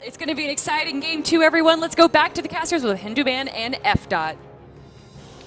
It's going to be an exciting game too, everyone. Let's go back to the casters with PainDeViande and F.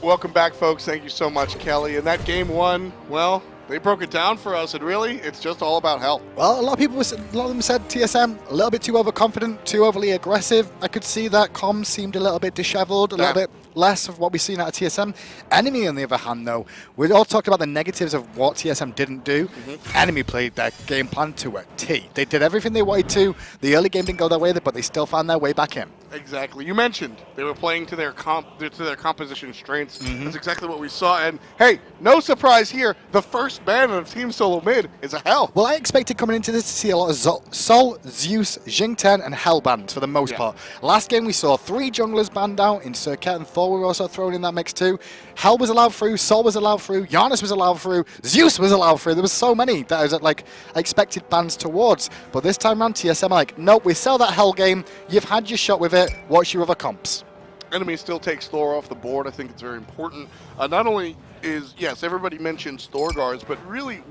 Welcome back, folks. Thank you so much, Kelly. And that game one, well, they broke it down for us, and really, it's just all about health. Well, a lot of them said TSM a little bit too overconfident, too overly aggressive. I could see that comms seemed a little bit disheveled, a little bit less of what we've seen out of TSM. Enemy, on the other hand, though, we all talked about the negatives of what TSM didn't do. Enemy played their game plan to a T. They did everything they wanted to. The early game didn't go their way, but they still found their way back in. Exactly. You mentioned they were playing to their composition strengths. That's exactly what we saw. And hey, no surprise here. The first ban of Team Solomid is a Hell. Well, I expected coming into this to see a lot of Sol, Zeus, Jingten, and Hell bans for the most part. Last game we saw 3 junglers banned out in Circuit, and Thor were also thrown in that mix too. Hell was allowed through, Sol was allowed through, Giannis was allowed through, Zeus was allowed through. There was so many that I was like I expected bans towards. But this time around, TSM are like, nope, we sell that Hell game. You've had your shot with it. What's your other comps? Enemy still takes Thor off the board. I think it's very important. Not only is, yes, everybody mentions DaGarz, but really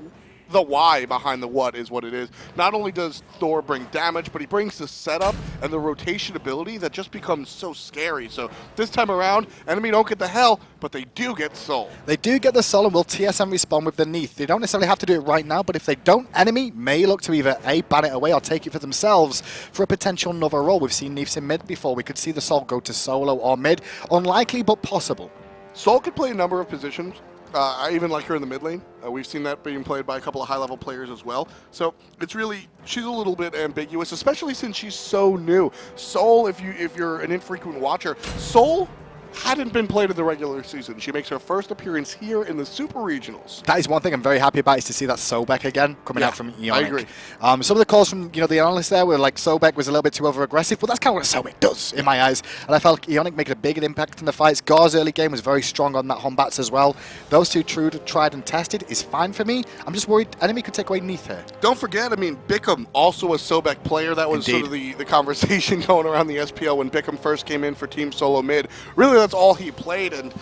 the why behind the what is what it is. Not only does Thor bring damage, but he brings the setup and the rotation ability that just becomes so scary. So this time around, Enemy don't get the Hell, but they do get Soul. They do get the Soul, and will TSM respond with the Neath? They don't necessarily have to do it right now, but if they don't, Enemy may look to either A, ban it away, or take it for themselves for a potential another role. We've seen Neaths in mid before. We could see the Soul go to solo or mid. Unlikely, but possible. Soul could play a number of positions. I even like her in the mid lane. We've seen that being played by a couple of high-level players as well. So it's really, she's a little bit ambiguous, especially since she's so new. Soul, if you're an infrequent watcher, Soul hadn't been played in the regular season. She makes her first appearance here in the Super Regionals. That is one thing I'm very happy about, is to see that Sobek again coming out from Eonic. I agree. Some of the calls from the analysts there were like Sobek was a little bit too over-aggressive, but that's kind of what Sobek does in my eyes. And I felt Eonic making a big impact in the fights. DaGarz early game was very strong on that home Batz as well. Those two tried and tested is fine for me. I'm just worried Enemy could take away Neath here. Don't forget, I mean, bchm, also a Sobek player. That was sort of the conversation going around the SPL when bchm first came in for Team Solomid. Really, that's all he played, and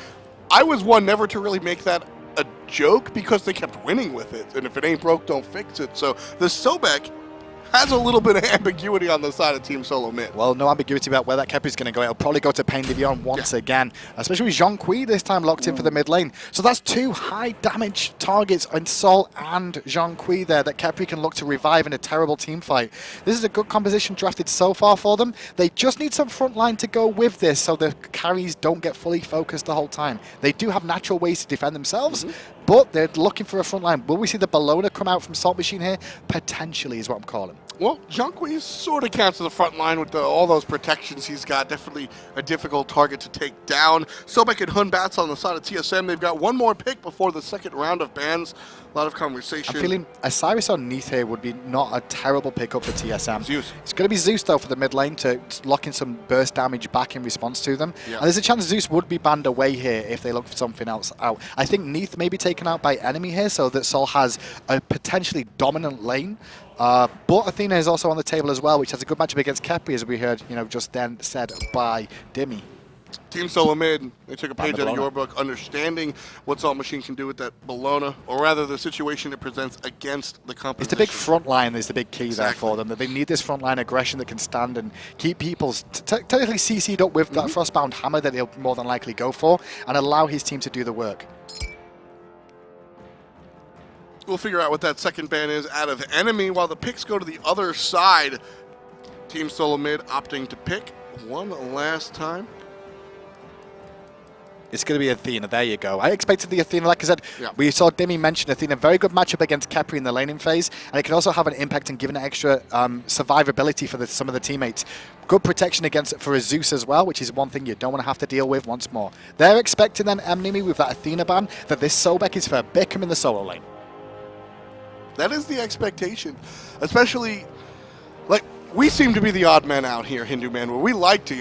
I was one never to really make that a joke because they kept winning with it, and if it ain't broke, don't fix it. So the Sobek has a little bit of ambiguity on the side of Team Solomid. Well, no ambiguity about where that Khepri is going to go. It'll probably go to PainDeViande once again, especially with Zhong this time locked in for the mid lane. So that's 2 high damage targets on Sol and Zhong there that Khepri can look to revive in a terrible team fight. This is a good composition drafted so far for them. They just need some front line to go with this so the carries don't get fully focused the whole time. They do have natural ways to defend themselves, but they're looking for a front line. Will we see the Bellona come out from Saltmachine here? Potentially is what I'm calling. Well, Zhong sort of counts to the front line with all those protections he's got. Definitely a difficult target to take down. Sobek and Batz on the side of TSM. They've got one more pick before the second round of bans. A lot of conversation. I'm feeling Osiris on Neath here would be not a terrible pickup for TSM. Zeus. It's going to be Zeus, though, for the mid lane to lock in some burst damage back in response to them. Yeah. And there's a chance Zeus would be banned away here if they look for something else out. I think Neath may be taken out by Enemy here so that Sol has a potentially dominant lane. But Athena is also on the table as well, which has a good matchup against Khepri, as we heard, just then said by Dimmy. Team Solomid, they took a page out of your book, understanding what Saltmachine can do with that Bellona, or rather the situation it presents against the competition. It's the big front line is the big key there for them. That they need this front line aggression that can stand and keep people technically CC'd up with that Frostbound Hammer that he'll more than likely go for, and allow his team to do the work. We'll figure out what that second ban is out of Enemy, while the picks go to the other side. Team Solomid opting to pick one last time. It's going to be Athena. There you go. I expected the Athena, like I said, we saw Dimmy mention Athena. Very good matchup against Khepri in the laning phase, and it can also have an impact in giving it extra survivability for some of the teammates. Good protection against it for a Zeus as well, which is one thing you don't want to have to deal with once more. They're expecting then Enemy with that Athena ban that this Sobek is for bchm in the solo lane. That is the expectation, especially, like, we seem to be the odd man out here, Hindu Man, where we like to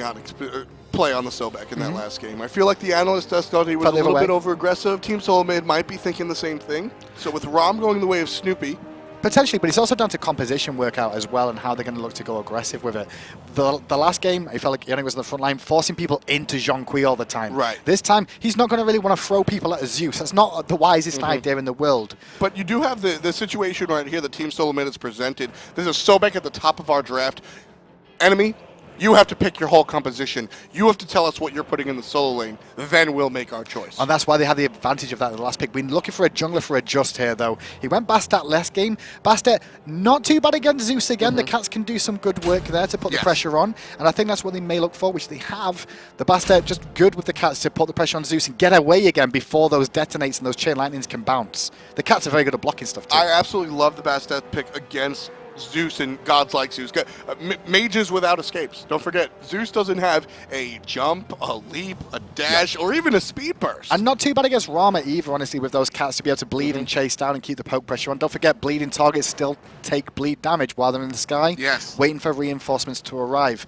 play on the Sobek in that last game. I feel like the analyst test thought he was a little bit over-aggressive. Team Solomid might be thinking the same thing. So with Ram going the way of Snoopy, potentially, but it's also down to composition workout as well and how they're going to look to go aggressive with it. The last game, I felt like Eonic was on the front line, forcing people into Zhong all the time. Right. This time, he's not going to really want to throw people at a Zeus. That's not the wisest idea in the world. But you do have the situation right here that Team Solomid has presented. There's a Sobek at the top of our draft. Enemy, you have to pick your whole composition. You have to tell us what you're putting in the solo lane. Then we'll make our choice. And that's why they had the advantage of that in the last pick. We're looking for a jungler for a just here, though. He went Bastet last game. Bastet, not too bad against Zeus again. The Cats can do some good work there to put the pressure on. And I think that's what they may look for, which they have. The Bastet just good with the Cats to put the pressure on Zeus and get away again before those detonates and those chain lightnings can bounce. The Cats are very good at blocking stuff, too. I absolutely love the Bastet pick against Zeus and gods like Zeus. Mages without escapes. Don't forget, Zeus doesn't have a jump, a leap, a dash, or even a speed burst. And not too bad against Rama either, honestly, with those Cats to be able to bleed and chase down and keep the poke pressure on. Don't forget, bleeding targets still take bleed damage while they're in the sky. Yes. Waiting for reinforcements to arrive.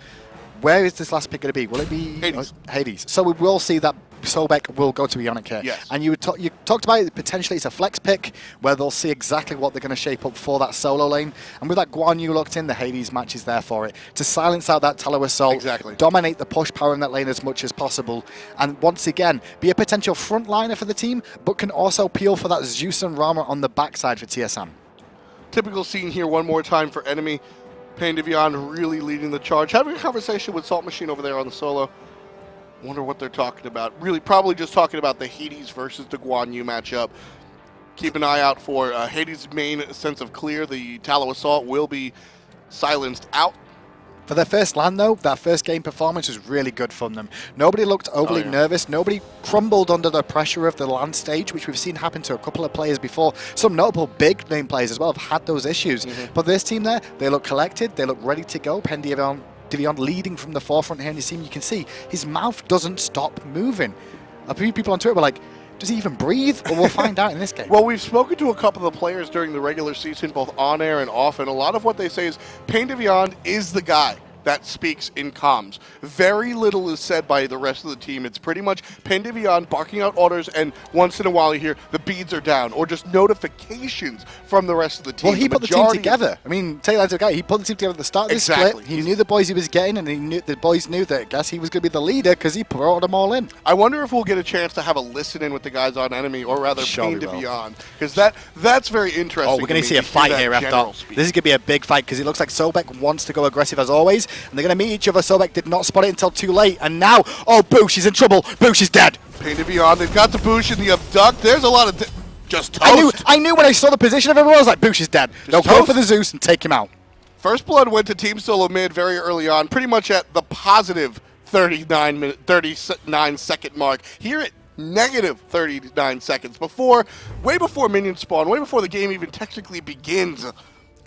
Where is this last pick going to be? Will it be Hades? Hades. So we will see that Sobek will go to Eonic here. Yes. And you talked about it, potentially it's a flex pick where they'll see exactly what they're going to shape up for that solo lane. And with that Guan Yu locked in, the Hades match is there for it. To silence out that Tallow Assault, dominate the push power in that lane as much as possible. And once again, be a potential frontliner for the team, but can also peel for that Zeus and Rama on the backside for TSM. Typical scene here one more time for enemy. PainDeViande really leading the charge. Having a conversation with Saltmachine over there on the solo. Wonder what they're talking about. Really, probably just talking about the Hades versus the Guan Yu matchup. Keep an eye out for Hades' main sense of clear. The Tallow Assault will be silenced out. For their first LAN, though, that first game performance was really good from them. Nobody looked overly nervous. Nobody crumbled under the pressure of the LAN stage, which we've seen happen to a couple of players before. Some notable big-name players as well have had those issues. But this team there, they look collected. They look ready to go. PainDeViande leading from the forefront here in the team. You can see his mouth doesn't stop moving. A few people on Twitter were like, does he even breathe? Well, we'll find out in this game. Well, we've spoken to a couple of the players during the regular season, both on air and off, and a lot of what they say is PainDeViande is the guy that speaks in comms. Very little is said by the rest of the team. It's pretty much PainDeViande barking out orders, and once in a while you hear the beads are down, or just notifications from the rest of the team. Well, he put the team together. I mean, take that to a guy. He put the team together at the start of the split. He knew the boys he was getting, and the boys knew that I guess he was going to be the leader because he brought them all in. I wonder if we'll get a chance to have a listen-in with the guys on enemy, or rather PainDeViande, because that's very interesting. Oh, we're going to see a fight here after. This is going to be a big fight because it looks like Sobek wants to go aggressive as always, and they're going to meet each other. Sobek did not spot it until too late, and now, oh, BooSh is in trouble. BooSh is dead. PainDeViande, they've got the BooSh in the abduct. There's a lot of just toast. I knew when I saw the position of everyone, I was like, BooSh is dead. They'll go for the Zeus and take him out. First blood went to Team Solomid very early on, pretty much at the positive 39 second mark. Here at negative 39 seconds, way before minions spawn, way before the game even technically begins.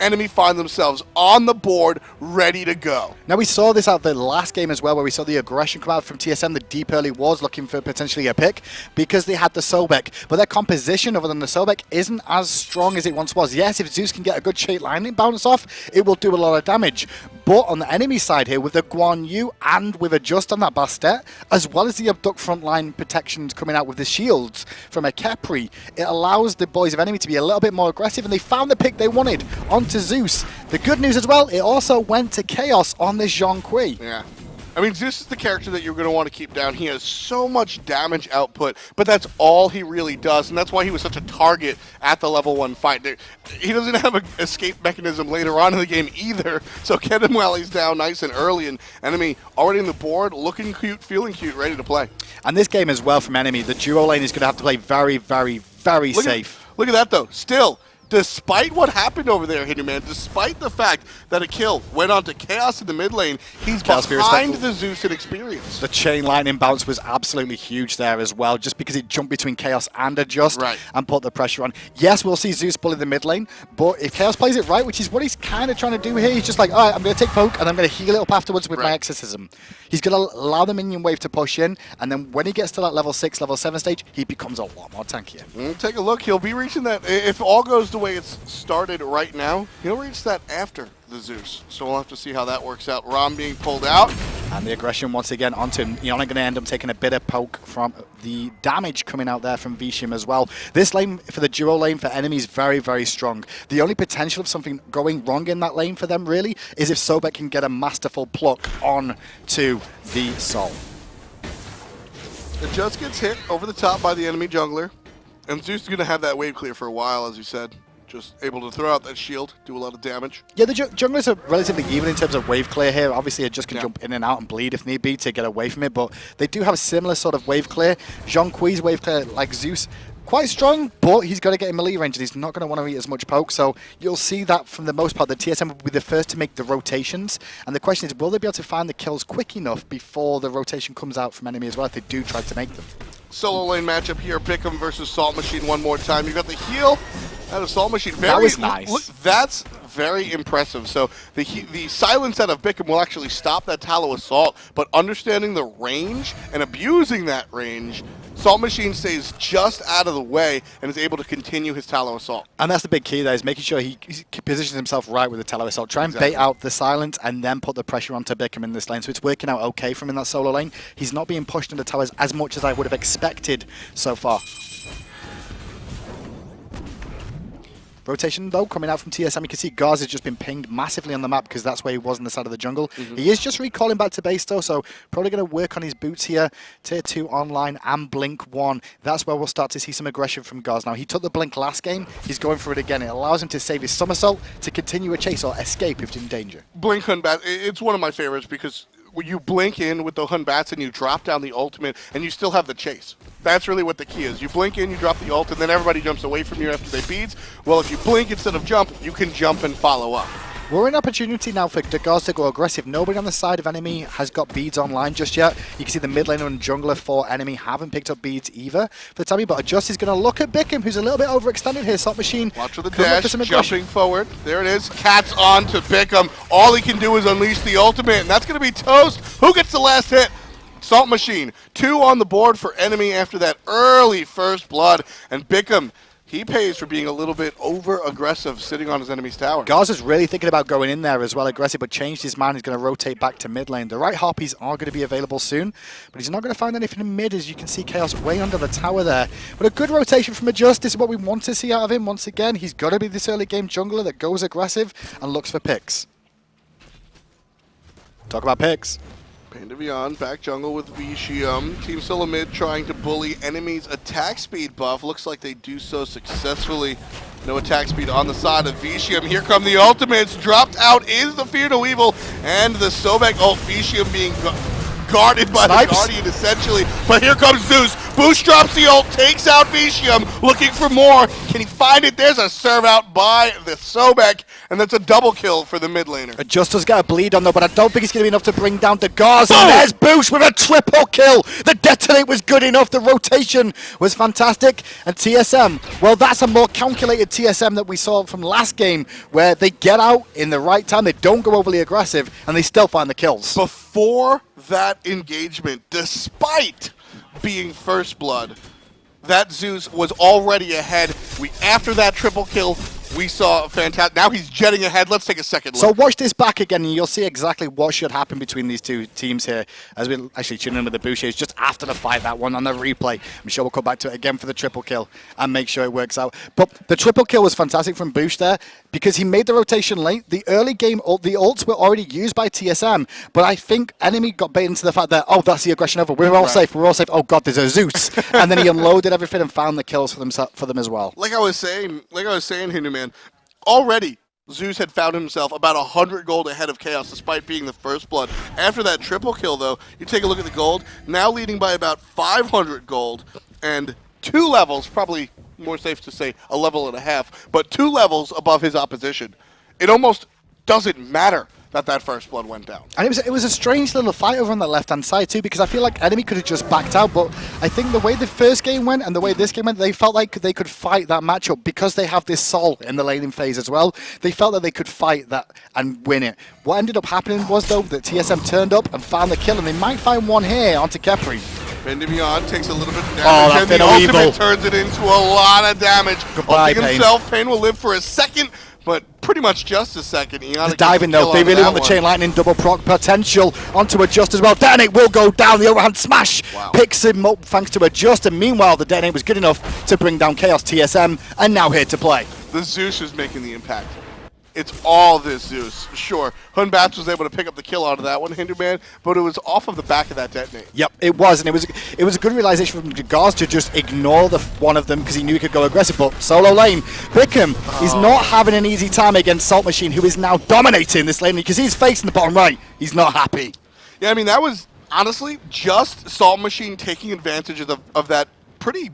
Enemy find themselves on the board, ready to go. Now, we saw this out the last game as well, where we saw the aggression come out from TSM, the deep early wars looking for potentially a pick, because they had the Sobek. But their composition, other than the Sobek, isn't as strong as it once was. Yes, if Zeus can get a good chain lightning bounce off, it will do a lot of damage. But on the enemy side here, with the Guan Yu and with a just on that Bastet, as well as the abduct frontline protections coming out with the shields from a Khepri, it allows the boys of enemy to be a little bit more aggressive, and they found the pick they wanted onto Zeus. The good news as well, it also went to Khaos on this Zhong. Yeah. I mean, Zeus is the character that you're going to want to keep down. He has so much damage output, but that's all he really does, and that's why he was such a target at the level 1 fight. He doesn't have an escape mechanism later on in the game either, so get him while he's down nice and early, and enemy already on the board, looking cute, feeling cute, ready to play. And this game as well from enemy, the duo lane is going to have to play very, very, very safe. Look at that, though. Still, despite what happened over there, Man, despite the fact that a kill went on to Khaos in the mid lane, he's behind the Zeus in experience. The chain lightning bounce was absolutely huge there as well, just because it jumped between Khaos and Adjust and put the pressure on. Yes, we'll see Zeus bully the mid lane, but if Khaos plays it right, which is what he's kind of trying to do here, he's just like, all right, I'm going to take poke and I'm going to heal it up afterwards with my exorcism. He's going to allow the minion wave to push in, and then when he gets to that level 6, level 7 stage, he becomes a lot more tankier. Take a look. He'll be reaching that. If all goes the way it's started right now, he'll reach that after the Zeus. So we'll have to see how that works out. Ram being pulled out. And the aggression once again onto him. Eonic going to end up taking a bit of poke from the damage coming out there from Vetium as well. This lane for the duo lane for enemies very, very strong. The only potential of something going wrong in that lane for them really is if Sobek can get a masterful pluck on to the Sol. It just gets hit over the top by the enemy jungler. And Zeus is going to have that wave clear for a while, as you said. just able to throw out that shield, do a lot of damage. Yeah, the junglers are relatively even in terms of wave clear here. Obviously, it just can jump in and out and bleed if need be to get away from it, but they do have a similar sort of wave clear. Zhong's wave clear, like Zeus, quite strong, but he's got to get in melee range and he's not going to want to eat as much poke. So you'll see that from the most part, the TSM will be the first to make the rotations. And the question is, will they be able to find the kills quick enough before the rotation comes out from enemy as well if they do try to make them? Solo lane matchup here, bchm versus Saltmachine one more time. You got the heal out of Saltmachine. That was nice. That's very impressive. So the silence out of bchm will actually stop that Tallow Assault, but understanding the range and abusing that range, Saltmachine stays just out of the way and is able to continue his Tallow Assault. And that's the big key there, is making sure he positions himself right with the Tallow Assault. Try and bait out the silence and then put the pressure onto bchm in this lane. So it's working out okay for him in that solo lane. He's not being pushed into towers as much as I would have expected so far. Rotation, though, coming out from TSM. You can see DaGarz has just been pinged massively on the map because that's where he was on the side of the jungle. He is just recalling back to base, though, so probably going to work on his boots here. Tier 2 online and Blink 1. That's where we'll start to see some aggression from DaGarz. Now, he took the Blink last game. He's going for it again. It allows him to save his somersault to continue a chase or escape if in danger. Blink Hun Batz, it's one of my favorites because you blink in with the Hun Batz and you drop down the ultimate and you still have the chase. That's really what the key is. You blink in, you drop the ult, and then everybody jumps away from you after they beads. Well, if you blink instead of jump, you can jump and follow up. We're in opportunity now for DaGarz to go aggressive. Nobody on the side of enemy has got beads online just yet. You can see the mid laner and jungler for enemy haven't picked up beads either for the time being, but Adjust is going to look at bchm, who's a little bit overextended here. Saltmachine. Watch for the dash, jumping forward. There it is. Cat's on to bchm. All he can do is unleash the ultimate, and that's going to be toast. Who gets the last hit? Saltmachine. 2 on the board for enemy after that early first blood, and bchm, he pays for being a little bit over-aggressive sitting on his enemy's tower. DaGarz is really thinking about going in there as well, aggressive, but changed his mind. He's going to rotate back to mid lane. The right harpies are going to be available soon, but he's not going to find anything in mid, as you can see Khaos way under the tower there. But a good rotation from Adjust. This is what we want to see out of him once again. He's got to be this early game jungler that goes aggressive and looks for picks. Talk about picks. PainDeViande back jungle with Vetium. Team Solomid trying to bully enemies' attack speed buff. Looks like they do so successfully. No attack speed on the side of Vetium. Here come the ultimates. Dropped out is the Fear No Evil and the Sobek ult. Vetium being guarded by the Guardian essentially. But here comes Zeus. Boosh drops the ult, takes out Vetium, looking for more. Can he find it? There's a serve out by the Sobek, and that's a double kill for the mid laner. Adjust does get a bleed on though, but I don't think it's going to be enough to bring down DaGarz. And there's Boosh with a triple kill. The detonate was good enough. The rotation was fantastic. And TSM, well, that's a more calculated TSM that we saw from last game, where they get out in the right time, they don't go overly aggressive, and they still find the kills. Before that engagement, despite being first blood, that Zeus was already ahead. After that triple kill, we saw a fantastic. Now he's jetting ahead. Let's take a second look. So watch this back again, and you'll see exactly what should happen between these two teams here. As we actually tune in with the Bouchers just after the fight, that one on the replay. I'm sure we'll come back to it again for the triple kill and make sure it works out. But the triple kill was fantastic from Bouch there because he made the rotation late. The early game, the ults were already used by TSM, but I think enemy got bait into the fact that, oh, that's the aggression over. We're all safe. We're all safe. Oh God, there's a Zeus, and then he unloaded everything and found the kills for them as well. Like I was saying, Hindu Man. Already, Zeus had found himself about 100 gold ahead of Khaos, despite being the first blood. After that triple kill, though, you take a look at the gold, now leading by about 500 gold, and 2 levels, probably more safe to say a level and a half, but 2 levels above his opposition. It almost doesn't matter that first blood went down. And it was a strange little fight over on the left-hand side too, because I feel like enemy could have just backed out, but I think the way the first game went and the way this game went, they felt like they could fight that matchup because they have this Sol in the laning phase as well. They felt that they could fight that and win it. What ended up happening was, though, that TSM turned up and found the kill, and they might find one here onto Khepri. PainDeViande takes a little bit of damage, and the ultimate turns it into a lot of damage. Goodbye, Pain. Himself, Pain will live for a second, but pretty much just a second. Eonic diving though, they really want the chain lightning double proc potential onto Adjust as well. Detonate will go down, the overhand smash picks him up thanks to Adjust, and meanwhile the Detonate was good enough to bring down Khaos. TSM and now here to play. The Zeus is making the impact. it's all this Zeus. Sure, Batz was able to pick up the kill out of that one, Hinduman, but it was off of the back of that detonate. Yep, it was, and it was a good realization from DaGarz to just ignore the one of them because he knew he could go aggressive. But solo lane, bchm is not having an easy time against Saltmachine, who is now dominating this lane because he's facing the bottom right. He's not happy. Yeah, I mean, that was honestly just Saltmachine taking advantage of that pretty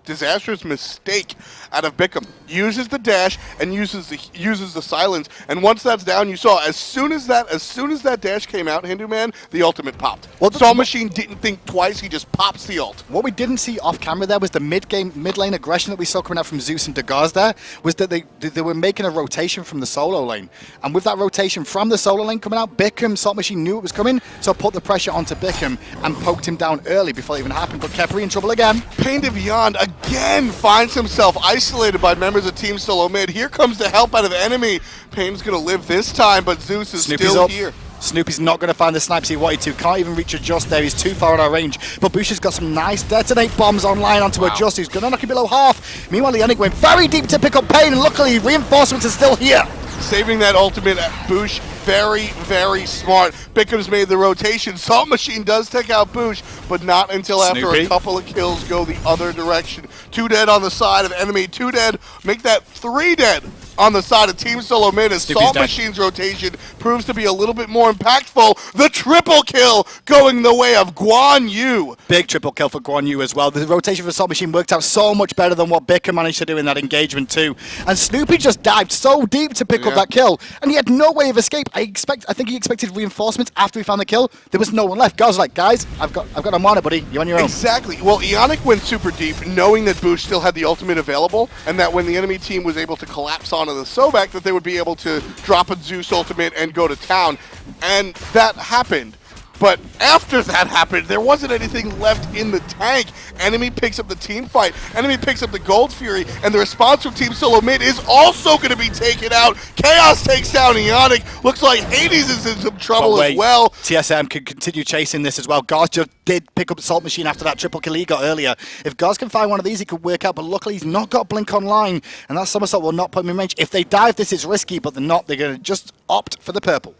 disastrous mistake out of bchm. Uses the dash and uses the silence, and once that's down, you saw as soon as that dash came out, Hinduman, the ultimate popped. Well, Saltmachine didn't think twice; he just pops the ult. What we didn't see off camera there was the mid lane aggression that we saw coming out from Zeus and DaGarz. There was that they were making a rotation from the solo lane, and with that rotation from the solo lane coming out, Saltmachine knew it was coming, so put the pressure onto bchm and poked him down early before it even happened. But Khepri in trouble again. PainDeViande again finds himself isolated by members of Team Solomid. Here comes the help out of the enemy. Pain's going to live this time, but Zeus is still here. Snoopy's not going to find the snipes he wanted to. Can't even reach Adjust there. He's too far out of range. But Boosh has got some nice detonate bombs online onto Adjust. He's going to knock him below half. Meanwhile, Eonic went very deep to pick up Pain, and luckily reinforcements are still here. Saving that ultimate at Boosh. Very, very smart. bcm's made the rotation. Saltmachine does take out Boosh, but not until after a couple of kills go the other direction. 2 dead on the side of enemy. 2 dead. Make that 3 dead on the side of Team Solomid as Saltmachine's rotation proves to be a little bit more impactful. The triple kill going the way of Guan Yu. Big triple kill for Guan Yu as well. The rotation for Saltmachine worked out so much better than what bchm managed to do in that engagement too. And Snoopy just dived so deep to pick up that kill, and he had no way of escape. I think he expected reinforcements after he found the kill. There was no one left. Guys was like, guys, I've got a mana, buddy. You're on your own. Exactly. Well, Eonic went super deep, knowing that Boosh still had the ultimate available, and that when the enemy team was able to collapse onto the Sobek, that they would be able to drop a Zeus ultimate and go to town. And that happened. But after that happened, there wasn't anything left in the tank. Enemy picks up the team fight. Enemy picks up the Gold Fury. And the response from Team Solomid is also going to be taken out. Khaos takes down Eonic. Looks like Hades is in some trouble as well. TSM could continue chasing this as well. DaGarz just did pick up the Saltmachine after that triple kill he got earlier. If DaGarz can find one of these, he could work out. But luckily, he's not got Blink online. And that somersault will not put him in range. If they dive, this is risky, but they're not. They're going to just opt for the purple.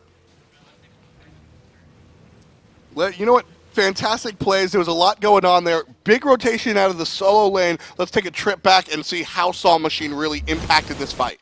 You know what? Fantastic plays. There was a lot going on there. Big rotation out of the solo lane. Let's take a trip back and see how Saltmachine really impacted this fight.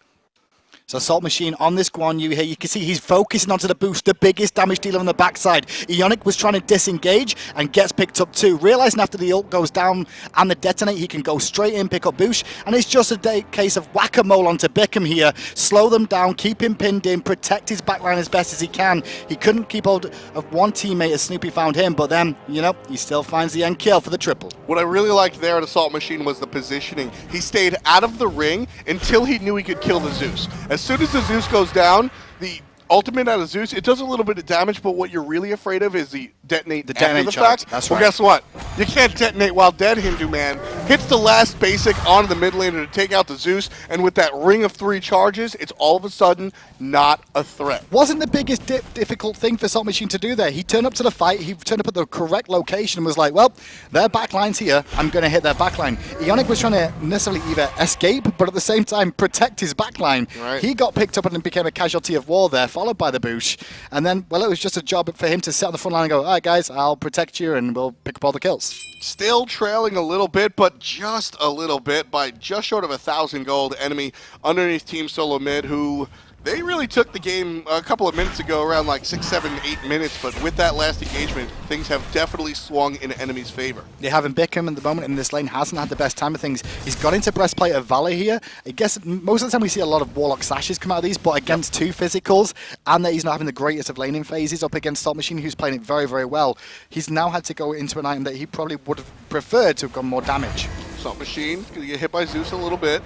So Saltmachine on this Guan Yu here, you can see he's focusing onto the boost, the biggest damage dealer on the backside. Eonic was trying to disengage and gets picked up too. Realizing after the ult goes down and the detonate, he can go straight in, pick up Boosh, and it's just a case of whack-a-mole onto bchm here. Slow them down, keep him pinned in, protect his backline as best as he can. He couldn't keep hold of one teammate as Snoopy found him, but then, you know, he still finds the end kill for the triple. What I really liked there at Saltmachine was the positioning. He stayed out of the ring until he knew he could kill the Zeus. As soon as the Zeus goes down, the ultimate out of Zeus, it does a little bit of damage, but what you're really afraid of is the detonate after the fact. That's well, right. Guess what? You can't detonate while dead, Hinduman. Hits the last basic onto the mid laner to take out the Zeus, and with that ring of 3 charges, it's all of a sudden not a threat. Wasn't the biggest difficult thing for Saltmachine to do there. He turned up to the fight, he turned up at the correct location and was like, well, their backline's here, I'm going to hit their backline. Eonic was trying to necessarily either escape, but at the same time protect his backline. Right. He got picked up and became a casualty of war there, followed by the Boosh. And then, well, it was just a job for him to sit on the front line and go, all right, guys, I'll protect you and we'll pick up all the kills. Still trailing a little bit, but just a little bit by just short of 1,000 gold. Enemy underneath Team Solomid, who they really took the game a couple of minutes ago, around like 6, 7, 8 minutes, but with that last engagement, things have definitely swung in enemy's favor. They haven't bchm at the moment in this lane, hasn't had the best time of things. He's got into breastplate of Valor here. I guess most of the time we see a lot of Warlock sashes come out of these, but against 2 physicals, and that he's not having the greatest of laning phases up against Saltmachine, who's playing it very, very well. He's now had to go into an item that he probably would have preferred to have gone more damage. Saltmachine gonna get hit by Zeus a little bit.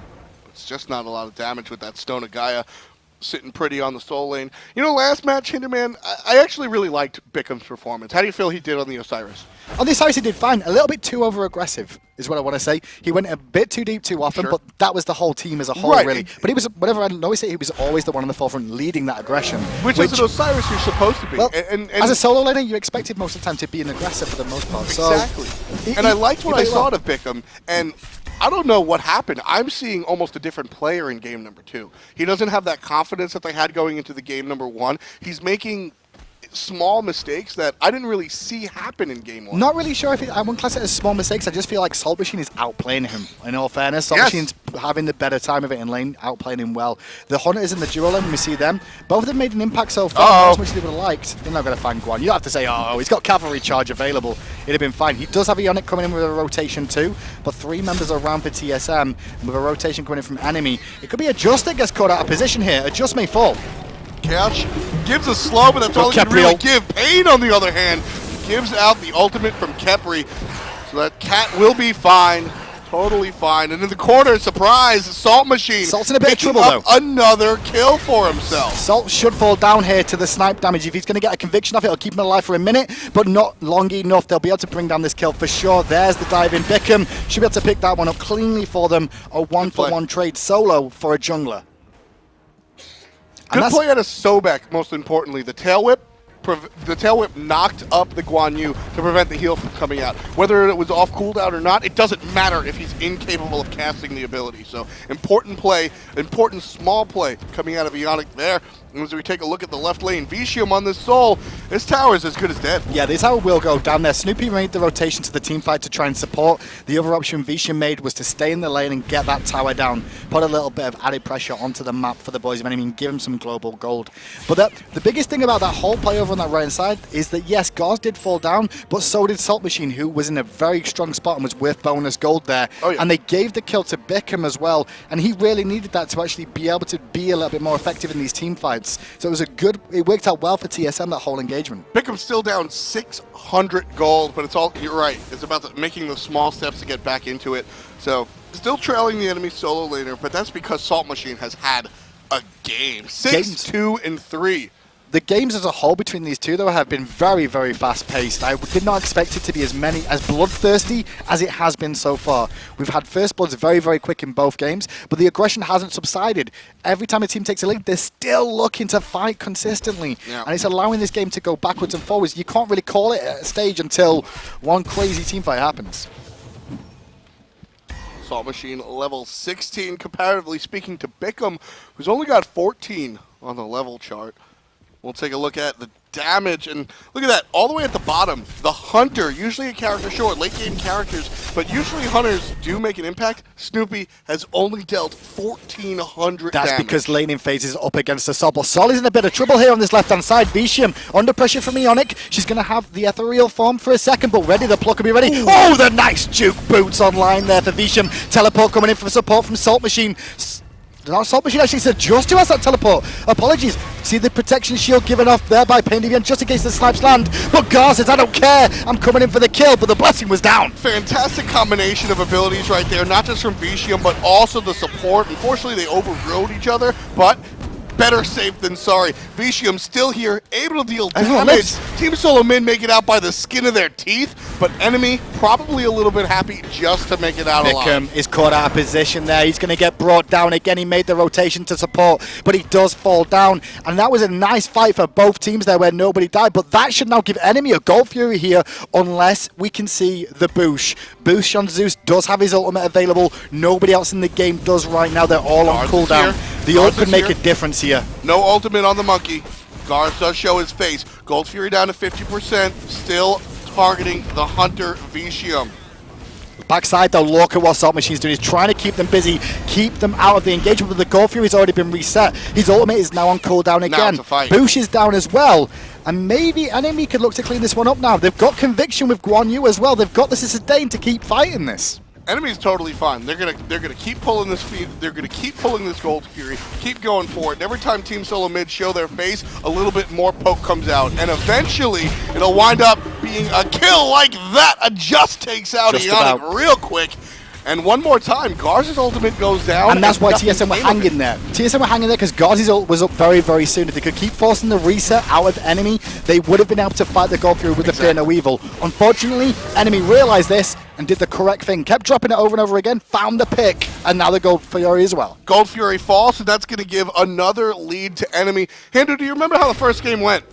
It's just not a lot of damage with that Stone of Gaia sitting pretty on the soul lane. You know, last match, Hinderman, I actually really liked bcm's performance. How do you feel he did on the Osiris? On the Osiris, he did fine. A little bit too over-aggressive is what I want to say. He went a bit too deep too often, but that was the whole team as a whole, really. But he was, whatever I always say, he was always the one on the forefront leading that aggression. Which is an Osiris you're supposed to be. Well, and as a solo laner, you expected most of the time to be an aggressor for the most part. Exactly. So, and I liked what I saw of bchm, and I don't know what happened. I'm seeing almost a different player in game number 2. He doesn't have that confidence that they had going into the game number 1. He's making small mistakes that I didn't really see happen in game 1. Not really sure if I wouldn't class it as small mistakes. I just feel like Saltmachine is outplaying him, in all fairness. Saltmachine's having the better time of it in lane, outplaying him well. The Hunters in the duo lane, when we see them, both of them made an impact so far, not as much as they would have liked. They're not going to find Guan. You don't have to say, oh, he's got cavalry charge available. It'd have been fine. He does have Eonic coming in with a rotation too, but 3 members are around for TSM, and with a rotation coming in from enemy, it could be a Just that gets caught out of position here. A Just may fall. Khaos gives a slow, but that's all he can really give. Pain, on the other hand, gives out the ultimate from Khepri, so that Cat will be fine, totally fine. And in the corner, surprise, Saltmachine. Salt's in a bit of trouble, though. though. Another kill for himself. Salt should fall down here to the snipe damage. If he's going to get a conviction off it, it'll keep him alive for a minute, but not long enough. They'll be able to bring down this kill for sure. There's the dive in. bchm should be able to pick that one up cleanly for them. A 1-for-1 trade solo for a jungler. Good play out of Sobek, most importantly. The tail whip knocked up the Guan Yu to prevent the heal from coming out. Whether it was off cooldown or not, it doesn't matter if he's incapable of casting the ability. So important play, important small play coming out of Eonic there. And as we take a look at the left lane, Vetium on this Soul, this tower is as good as dead. Yeah, this tower will go down there. Snoopy made the rotation to the team fight to try and support. The other option Vetium made was to stay in the lane and get that tower down, put a little bit of added pressure onto the map for the boys of enemy and give him some global gold. But the biggest thing about that whole play over on that right hand side is that yes, DaGarz did fall down, but so did Saltmachine, who was in a very strong spot and was worth bonus gold there. Oh, yeah. And they gave the kill to bchm as well, and he really needed that to actually be able to be a little bit more effective in these team fights. So it worked out well for TSM, that whole engagement. bcham's still down 600 gold, but it's all, you're right, it's about making the small steps to get back into it. So still trailing the enemy solo laner, but that's because Saltmachine has had a game. 6-2-3. The games as a whole between these two, though, have been very, very fast-paced. I did not expect it to be as bloodthirsty as it has been so far. We've had first bloods very, very quick in both games, but the aggression hasn't subsided. Every time a team takes a lead, they're still looking to fight consistently, and it's allowing this game to go backwards and forwards. You can't really call it at a stage until one crazy team fight happens. Saltmachine level 16, comparatively speaking to bchm, who's only got 14 on the level chart. We'll take a look at the damage, and look at that, all the way at the bottom, the Hunter, usually a character short, late game characters, but usually Hunters do make an impact. Snoopy has only dealt 1,400 That's damage. because laning phase is up against the Sol. Sol is in a bit of trouble here on this left-hand side. Vetium under pressure from Eonic. She's going to have the ethereal form for a second, but ready, the pluck will be ready. Ooh. Oh, the nice juke boots online there for Vetium. Teleport coming in for support from Saltmachine. No, Saltmachine actually said just who has that teleport. Apologies. See the protection shield given off there by PainDeViande just in case the snipes land. But DaGarz says, I don't care. I'm coming in for the kill, but the blessing was down. Fantastic combination of abilities right there, not just from Vetium, but also the support. Unfortunately, they overrode each other, but better safe than sorry. Vetium still here, able to deal damage. Team Solomid make it out by the skin of their teeth, but enemy probably a little bit happy just to make it out alive. bchm is caught out of position there. He's going to get brought down again. He made the rotation to support, but he does fall down. And that was a nice fight for both teams there where nobody died, but that should now give enemy a Gold Fury here unless we can see TheBoosh. Boosh on Zeus does have his ultimate available. Nobody else in the game does right now. They're all on cooldown. The ult could make a difference here. No ultimate on the monkey. DaGarz does show his face. Gold Fury down to 50%. Still targeting the Hunter Vetium. Backside though, look at what Saltmachine's doing. He's trying to keep them busy, keep them out of the engagement, but the Gold Fury's already been reset. His ultimate is now on cooldown again. Now it's a fight. Boosh is down as well. And maybe enemy could look to clean this one up now. They've got conviction with Guan Yu as well. They've got the sustain to keep fighting this. Enemy's totally fine. They're gonna keep pulling this feed. They're gonna keep pulling this Gold Fury. Keep going for it. And every time Team Solomid show their face, a little bit more poke comes out, and eventually it'll wind up being a kill like that. A just takes out Eonic real quick. And one more time, DaGarz's ultimate goes down. And that's why TSM were hanging there. TSM were hanging there because DaGarz's ult was up very, very soon. If they could keep forcing the reset out of enemy, they would have been able to fight the Gold Fury with the Fear No Evil. Unfortunately, enemy realized this and did the correct thing. Kept dropping it over and over again, found the pick, and now the Gold Fury as well. Gold Fury falls, so that's going to give another lead to enemy. Hindu, do you remember how the first game went?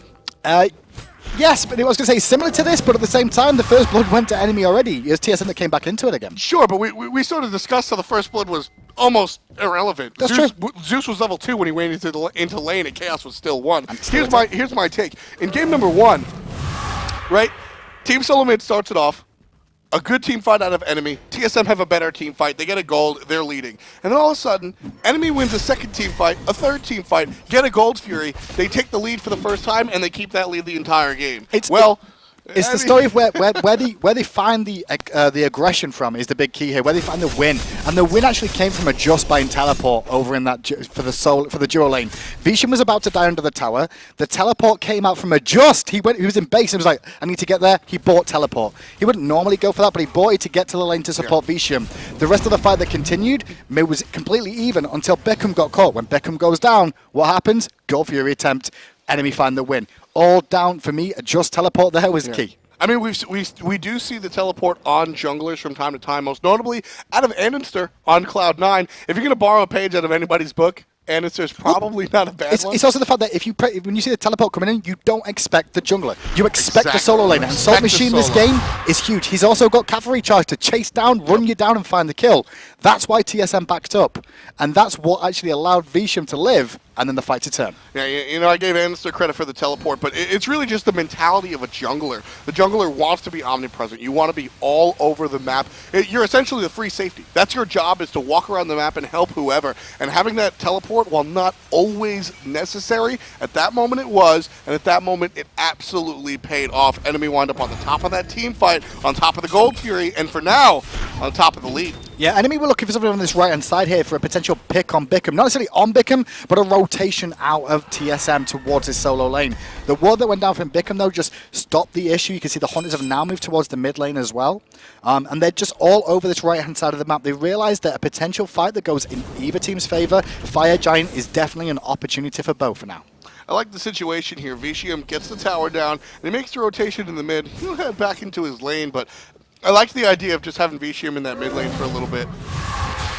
Yes, but I was going to say similar to this, but at the same time, the first blood went to enemy already. It was TSM that came back into it again. Sure, but we sort of discussed how the first blood was almost irrelevant. That's Zeus, true. Zeus was level 2 when he went into lane, and Khaos was still 1. Here's my take. In game number 1, right? Team Solomid starts it off. A good team fight out of enemy. TSM have a better team fight. They get a gold. They're leading. And then all of a sudden, enemy wins a second team fight, a third team fight, get a gold fury. They take the lead for the first time, and they keep that lead the entire game. It's the story of where they find the aggression from is the big key here. Where they find the win, and the win actually came from a just buying teleport over in that for the duo lane. Vetium was about to die under the tower. The teleport came out from a just. He was in base and was like, I need to get there. He bought teleport. He wouldn't normally go for that, but he bought it to get to the lane to support Vetium. The rest of the fight that continued was completely even until bchm got caught. When bchm goes down, what happens? Gold fury attempt. Enemy find the win. All down for me. A just teleport there was key. I mean, we do see the teleport on junglers from time to time, most notably out of Annister on Cloud9. If you're going to borrow a page out of anybody's book, Annister's probably not a bad one. It's also the fact that when you see the teleport coming in, you don't expect the jungler. You expect the solo lane. And Saltmachine in this game is huge. He's also got cavalry charge to chase down, run you down, and find the kill. That's why TSM backed up. And that's what actually allowed Vetium to live and then the fight to turn. Yeah, you know, I gave Annister credit for the teleport, but it's really just the mentality of a jungler. The jungler wants to be omnipresent. You want to be all over the map. You're essentially the free safety. That's your job, is to walk around the map and help whoever. And having that teleport, while not always necessary, at that moment it was, and at that moment it absolutely paid off. Enemy wound up on the top of that team fight, on top of the Gold Fury, and for now, on top of the lead. Yeah, enemy were looking for something on this right-hand side here for a potential pick on bchm. Not necessarily on bchm, but a rotation out of TSM towards his solo lane. The ward that went down from bchm, though, just stopped the issue. You can see the Hunters have now moved towards the mid lane as well. And they're just all over this right-hand side of the map. They realize that a potential fight that goes in either team's favor, Fire Giant, is definitely an opportunity for both for now. I like the situation here. Vetium gets the tower down, and he makes the rotation in the mid. He'll head back into his lane, but I like the idea of just having Vetium in that mid lane for a little bit.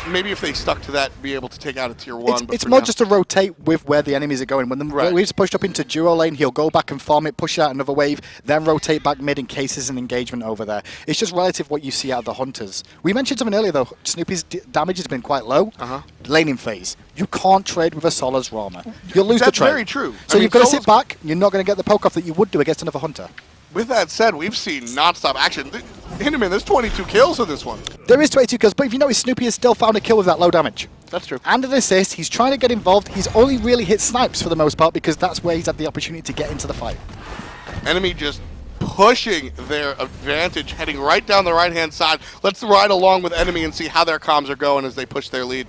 Maybe if they stuck to that, be able to take out a tier 1. It's more just to rotate with where the enemies are going. When the wave's pushed up into duo lane, he'll go back and farm it, push out another wave, then rotate back mid in case there's an engagement over there. It's just relative what you see out of the Hunters. We mentioned something earlier, though. Snoopy's damage has been quite low. Laning phase. You can't trade with a Sola's Rama. You'll lose the trade. That's very true. So you've got to sit back. You're not going to get the poke off that you would do against another Hunter. With that said, we've seen non-stop action. Hinterman, there's 22 kills in this one. There is 22 kills, but if you notice, Snoopy has still found a kill with that low damage. That's true. And an assist. He's trying to get involved. He's only really hit snipes for the most part because that's where he's had the opportunity to get into the fight. Enemy just pushing their advantage, heading right down the right-hand side. Let's ride along with enemy and see how their comms are going as they push their lead.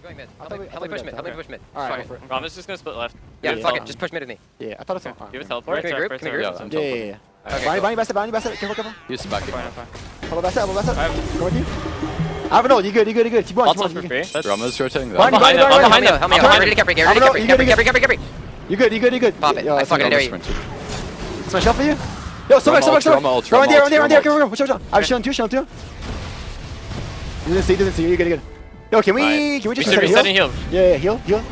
Going mid. Help me push mid. Help me push mid. Alright, Rama's just gonna split left. Yeah, fuck it. Just push mid with me. Yeah, I thought it's on. You have a teleport? Can we group? Yeah. Okay, Bonnie, Bastet, careful. Use back again. Follow Bastet. Go with you. I have an ult, you good. Keep going. for free. Rama's rotating that. Bonnie, Behind them. Help me. I'm ready to Khepri. Khepri. You good. Pop it. I fucking dare you. Smash up for you. Yo, Sobek. Go on there. Careful. Watch out. I have shield too. You didn't see. You're good. Yo, can we just reset and heal? Yeah, heal.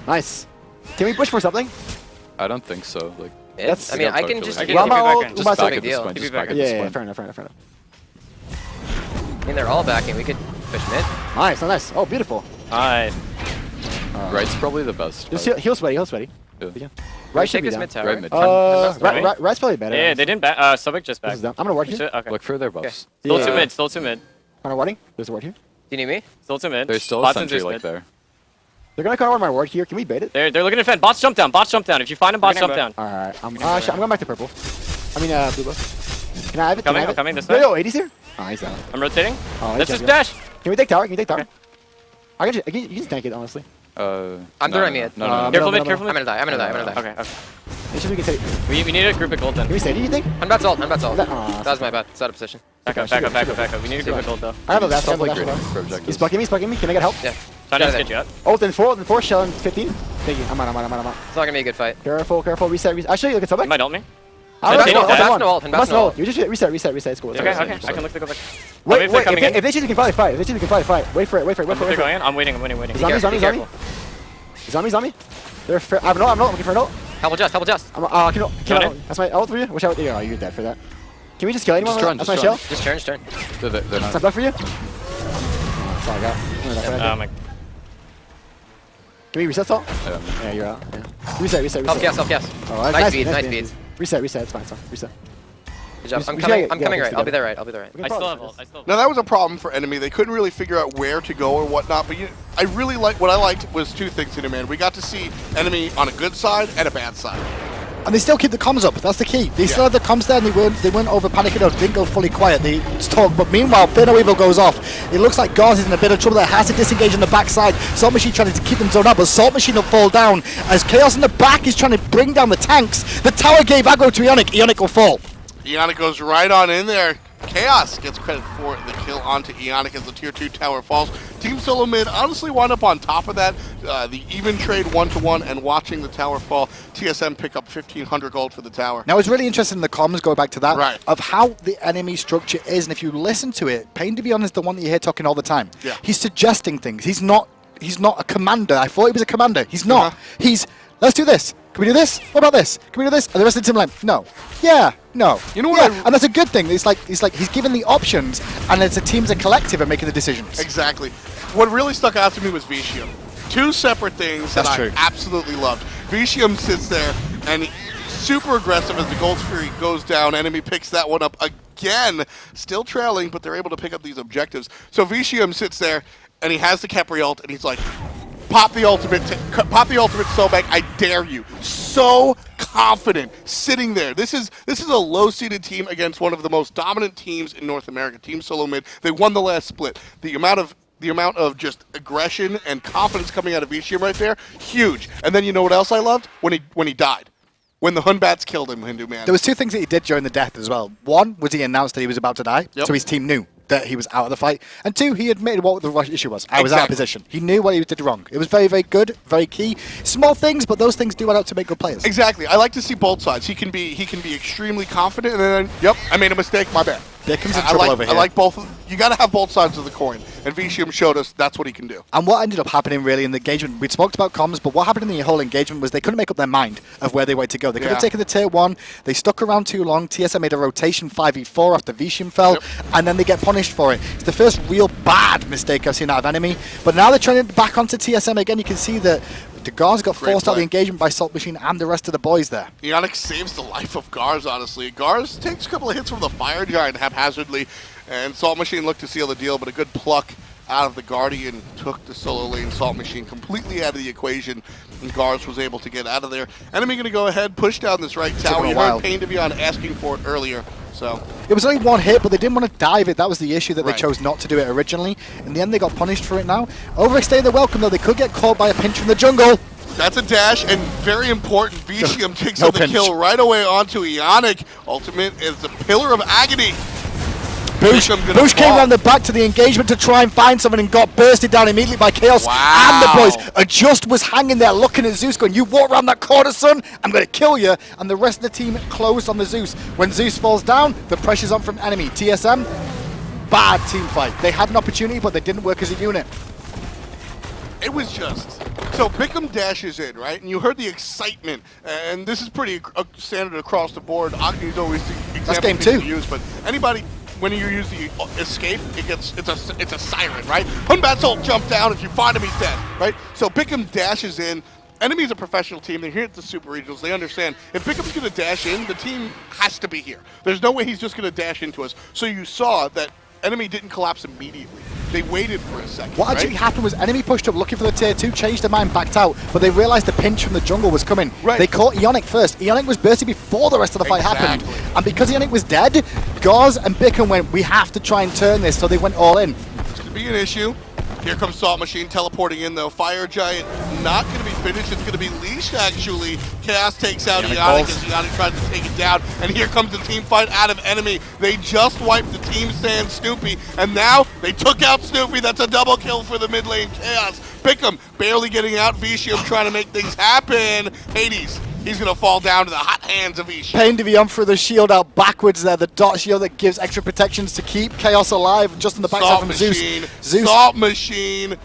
Nice. Can we push for something? I don't think so. Like, That's- I mean, I can just. Rama ult, just Batz back big at this deal. point. Keep Just it back. back at this Yeah, point. fair enough. I mean, they're all backing. We could push mid. Nice. Oh, beautiful. Alright. Right's probably the best. Just but- heal sweaty. Yeah. Right should Take be this down. mid tower. Right mid. Right's probably better. Yeah, they didn't back. Sobek just This back. is down. I'm gonna ward here. Okay. Look for their buffs. Still Yeah. two mid. Still two mid. I'm warding. There's a ward here. Do you need me? Still two mid. There's still a Bots and sentry Zeus like mid. there. They're gonna cover my ward here. Can we bait it? They're looking to defend. Bots jump down. If you find them, bots jump down. Alright. I'm going back to purple. I mean, blue buff. Can I have it? Coming, Can I have it? coming this way. Yo, 80's here? Oh, he's down. I'm rotating. Oh, Let's he's just down. dash. Can we take tower? Okay. You can just tank it, honestly. I'm doing mid. No. Careful no. mid. Careful I'm mid. I'm gonna die. Okay. It's just we can take. We need a group of gold then. Can we stay? Do you think? I'm Batz ult. That That was my bad. It's out of position. Back up. We need a group of gold though. I have a last. Stop like He's grading for objectives. plugging me. Can I get help? Yeah. Trying to get you up. Oh, then 4 shell and 15. Thank you. I'm out. It's not gonna be a good fight. Careful. Reset. Actually, look at You Sobek. might ult me. I'm That's not no ult. That's no ult. You just reset. It's cool. Okay. I can look to go back. Wait. If If they choose, we can probably fight. Wait for it. they're going in. I'm waiting. Zombie. Zombie. They're fair. I'm not looking for an ult. Help just. Can I, that's my ult for you? Watch out. Oh, you're dead for that. Can we just kill anyone? Just turn, That's just my turn. shell. Just turn. They're Is not. that left for you? That's all I got. Can we reset salt? Yeah, you're out. Yeah. Reset. Help gas. Oh, Nice beads. Reset. It's fine. Reset. Good job. I'm We coming. should- I'm yeah, coming let's right. do I'll be that. there right. I still have ult. Now that was a problem for enemy. They couldn't really figure out where to go or whatnot. But I really like what I liked was two things in it, man. We got to see enemy on a good side and a bad side. And they still keep the comms up. That's the key. They still had the comms there, and they weren't over panicking or didn't go fully quiet. They just talk. But meanwhile, Fear Evil goes off. It looks like DaGarz is in a bit of trouble there. Has to disengage on the backside. Saltmachine trying to keep them zoned out, but Saltmachine will fall down as Khaos in the back is trying to bring down the tanks. The tower gave aggro to Eonic. Eonic will fall. Eonic goes right on in there. Khaos gets credit for the kill onto Eonic as the tier 2 tower falls. Team Solomid honestly wound up on top of that. The even trade 1-to-1 and watching the tower fall. TSM pick up 1,500 gold for the tower. Now, it's really interesting in the comms, go back to that, Right. of how the enemy structure is. And if you listen to it, PainDeViande is the one that you hear talking all the time. Yeah. He's suggesting things. He's not a commander. I thought he was a commander. He's not. He's, let's do this. Can we do this? What about this? Can we do this? And the rest of the team like, no. Yeah, no. You know what yeah. And that's a good thing. It's like he's given the options, and it's a team as a collective are making the decisions. Exactly. What really stuck out to me was Vetium. Two separate things That's that true. I absolutely loved. Vetium sits there and super aggressive as the Gold Fury goes down. Enemy picks that one up again. Still trailing, but they're able to pick up these objectives. So Vetium sits there and he has the Khepri ult and he's like, pop the ultimate Sobek, I dare you. So confident, sitting there. This is a low-seeded team against one of the most dominant teams in North America, Team Solomid. They won the last split. The amount of just aggression and confidence coming out of Vetium right there, huge. And then you know what else I loved? When he died. When the Hunbats killed him, Hindu man. There was two things that he did during the death as well. One was he announced that he was about to die, Yep. so his team knew that he was out of the fight. And two, he admitted what the issue was. I was out of position. He knew what he did wrong. It was very, very good, very key. Small things, but those things do add up to make good players. Exactly. I like to see both sides. He can be extremely confident, and then, yep, I made a mistake, my bad. Beckham's in trouble over here. I like both. You got to have both sides of the coin, and Vetium showed us that's what he can do. And what ended up happening really in the engagement, we'd spoke about comms, but what happened in the whole engagement was they couldn't make up their mind of where they wanted to go. They could have taken the tier 1, they stuck around too long, TSM made a rotation 5v4 after Vetium fell, and then they get punished for it. It's the first real bad mistake I've seen out of enemy, but now they're trying to back onto TSM again. You can see that DaGarz got forced out of the engagement by Saltmachine and the rest of the boys there. Eonic saves the life of GaRz, honestly. GaRz takes a couple of hits from the Fire Giant haphazardly, and Saltmachine looked to seal the deal, but a good pluck out of the Guardian took the solo lane. Saltmachine completely out of the equation, and GaRz was able to get out of there. Enemy going to go ahead, push down this right tower. You heard PainDeViande asking for it earlier. So it was only one hit, but they didn't want to dive it. That was the issue, that they chose not to do it originally. In the end, they got punished for it now. Overstaying their welcome, though. They could get caught by a pinch from the jungle. That's a dash, and very important, Vetium takes on the kill right away onto Eonic. Ultimate is the Pillar of Agony. Boosh came around the back to the engagement to try and find someone and got bursted down immediately by Khaos and the boys. A Just was hanging there looking at Zeus going, you walk around that corner, son, I'm going to kill you. And the rest of the team closed on the Zeus. When Zeus falls down, the pressure's on from enemy. TSM, bad team fight. They had an opportunity, but they didn't work as a unit. It was just... So bchm dashes in, right? And you heard the excitement. And this is pretty standard across the board. Agni's always the example game 2. use, but anybody... When you use the escape, it's a siren, right? Hunbat's ult jump down. If you find him, he's dead, right? So bchm dashes in. Enemy's a professional team. They're here at the Super Regionals. They understand if bcham's going to dash in, the team has to be here. There's no way he's just going to dash into us. So you saw that enemy didn't collapse immediately. They waited for a second. What actually happened was enemy pushed up looking for the tier 2, changed their mind, backed out, but they realized the pinch from the jungle was coming. They caught Eonic first. Eonic was bursting before the rest of the fight happened. And because Eonic was dead, DaGarz and bchm went, we have to try and turn this, so they went all in. It's going to be an issue. Here comes Saltmachine teleporting in, though. Fire Giant not going to be finished. It's going to be leashed, actually. Khaos takes out Eonic as Eonic tries to take it down. And here comes the team fight out of enemy. They just wiped the team stand Snoopy. And now they took out Snoopy. That's a double kill for the mid lane Khaos. bchm barely getting out. Vetium trying to make things happen. Hades. He's going to fall down to the hot hands of Vetium. PainDeViande threw the shield out backwards there, the dot shield that gives extra protections to keep Khaos alive, just in the backside from Zeus. Saltmachine.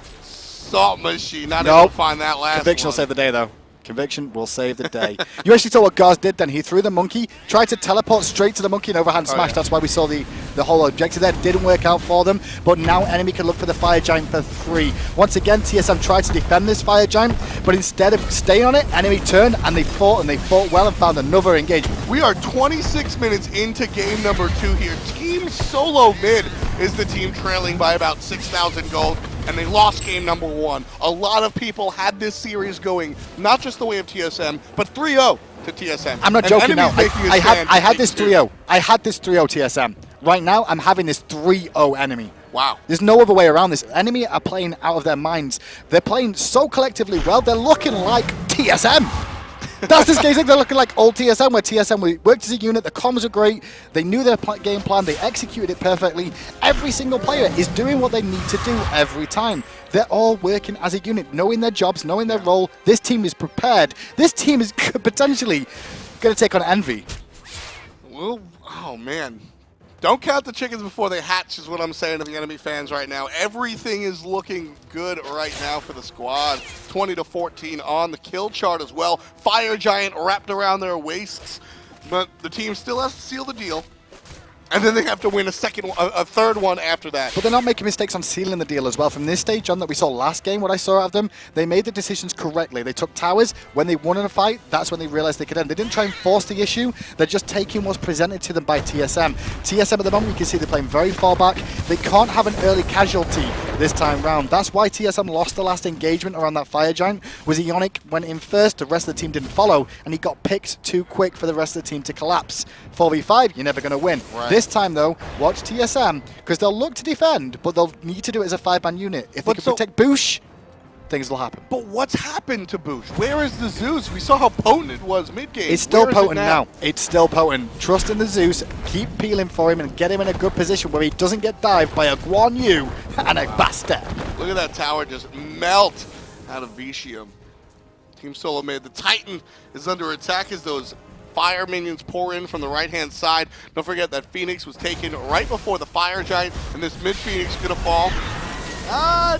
Not able to find that last Conviction will one. save the day, though. Conviction will save the day. You actually saw what Garz did then. He threw the monkey, tried to teleport straight to the monkey and overhand smash. Yeah. That's why we saw the whole objective there. Didn't work out for them, but now enemy can look for the Fire Giant for 3. Once again, TSM tried to defend this Fire Giant, but instead of staying on it, enemy turned and they fought well and found another engagement. We are 26 minutes into game number 2 here. Team Solomid is the team trailing by about 6,000 gold, and they lost game number 1. A lot of people had this series going, not just the way of TSM, but 3-0 to TSM. I'm not And joking now. enemy's making a I stand had to this take 3-0. I had this 3-0 TSM. Right now, I'm having this 3-0 enemy. Wow. There's no other way around this. Enemy are playing out of their minds. They're playing so collectively well, they're looking like TSM. That's this game. They're looking like old TSM, where TSM worked as a unit. The comms are great. They knew their game plan. They executed it perfectly. Every single player is doing what they need to do every time. They're all working as a unit, knowing their jobs, knowing their role. This team is prepared. This team is potentially going to take on Envy. Well, oh man. Don't count the chickens before they hatch is what I'm saying to the enemy fans right now. Everything is looking good right now for the squad. 20-14 on the kill chart as well. Fire Giant wrapped around their waists. But the team still has to seal the deal. And then they have to win a third one after that. But they're not making mistakes on sealing the deal as well. From this stage on that we saw last game, what I saw out of them, they made the decisions correctly. They took towers. When they won in a fight, that's when they realized they could end. They didn't try and force the issue. They're just taking what's presented to them by TSM. TSM at the moment, you can see they're playing very far back. They can't have an early casualty this time round. That's why TSM lost the last engagement around that Fire Giant. Was Eonic went in first, the rest of the team didn't follow, and he got picked too quick for the rest of the team to collapse. 4v5, you're never going to win. Right. This time though, watch TSM, because they'll look to defend, but they'll need to do it as a 5-man unit. If they can protect Boosh, things will happen. But what's happened to Boosh? Where is the Zeus? We saw how potent it was mid-game. It's still Where is it potent now. It's still potent. Trust in the Zeus, keep peeling for him and get him in a good position where he doesn't get dived by a Guan and a Bastet. Look at that tower just melt out of Vetium. Team Solomid, the Titan is under attack as those fire minions pour in from the right-hand side. Don't forget that Phoenix was taken right before the Fire Giant, and this mid-Phoenix is going to fall.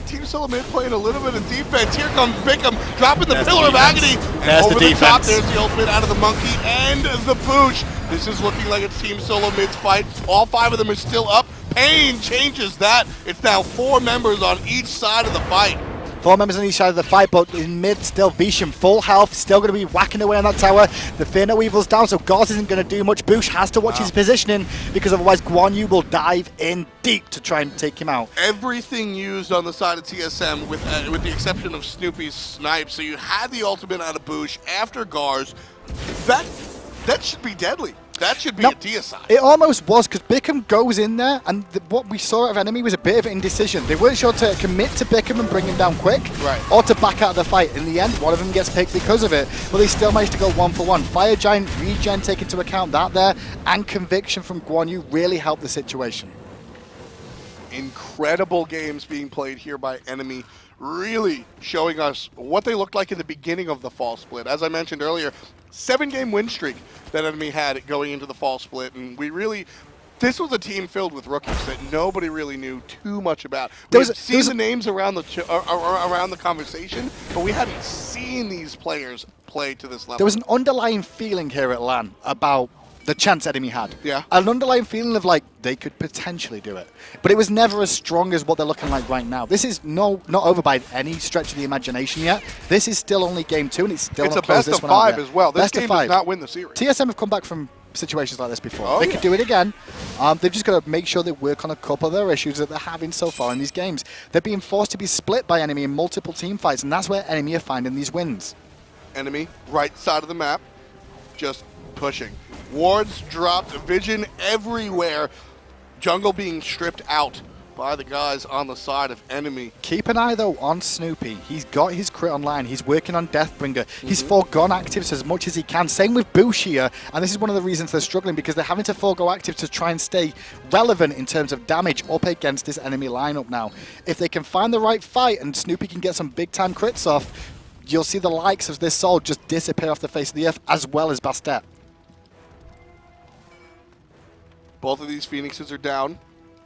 Team Solomid playing a little bit of defense. Here comes bichm, dropping the Pillar of Agony. And over the top, there's the ultimate out of the monkey and the Boosh. This is looking like it's Team Solomid's fight. All 5 of them are still up. Pain changes that. It's now 4 members on each side of the fight. 4 members on each side of the fight, but in mid, still Vetium, full health, still going to be whacking away on that tower. The Fear No Evil's down, so GaRz isn't going to do much. Boosh has to watch his positioning, because otherwise Guan Yu will dive in deep to try and take him out. Everything used on the side of TSM, with the exception of Snoopy's snipe. So you had the ultimate out of Boosh after GaRz. That should be deadly. That should be a deicide. It almost was, because bichm goes in there, and what we saw of enemy was a bit of indecision. They weren't sure to commit to bichm and bring him down quick, or to back out of the fight. In the end, one of them gets picked because of it, but they still managed to go 1-for-1. Fire Giant regen take into account that there, and conviction from Guan Yu really helped the situation. Incredible games being played here by enemy, really showing us what they looked like in the beginning of the fall split. As I mentioned earlier, 7-game win streak that enemy had going into the fall split, and this was a team filled with rookies that nobody really knew too much about. We've seen the names around the conversation, but we hadn't seen these players play to this level. There was an underlying feeling here at LAN about the chance enemy had. Yeah. An underlying feeling of like they could potentially do it. But it was never as strong as what they're looking like right now. This is not over by any stretch of the imagination yet. This is still only game 2, and it's still it's not a closed best this of one out 5 yet. as well. This Best game of 5. does not win the series. TSM have come back from situations like this before. Oh, they could do it again. They've just got to make sure they work on a couple of their issues that they're having so far in these games. They're being forced to be split by enemy in multiple team fights, and that's where enemy are finding these wins. Enemy, right side of the map, just pushing. Wards dropped, vision everywhere. Jungle being stripped out by the guys on the side of enemy. Keep an eye though on Snoopy. He's got his crit online. He's working on Deathbringer. He's foregone actives as much as he can. Same with Boosh here, and this is one of the reasons they're struggling, because they're having to forego actives to try and stay relevant in terms of damage up against this enemy lineup now. If they can find the right fight and Snoopy can get some big time crits off, you'll see the likes of this soul just disappear off the face of the earth, as well as Bastet. Both of these Phoenixes are down.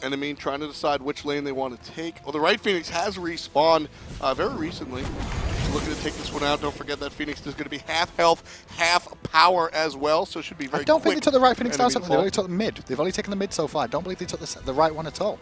Enemy trying to decide which lane they want to take. Well, the right Phoenix has respawned very recently. looking to take this one out. Don't forget that Phoenix is going to be half health, half power as well, so it should be very I don't think they took the right Phoenix down. enemy They fall. only took the mid. They've only taken the mid so far. I don't believe they took the right one at all.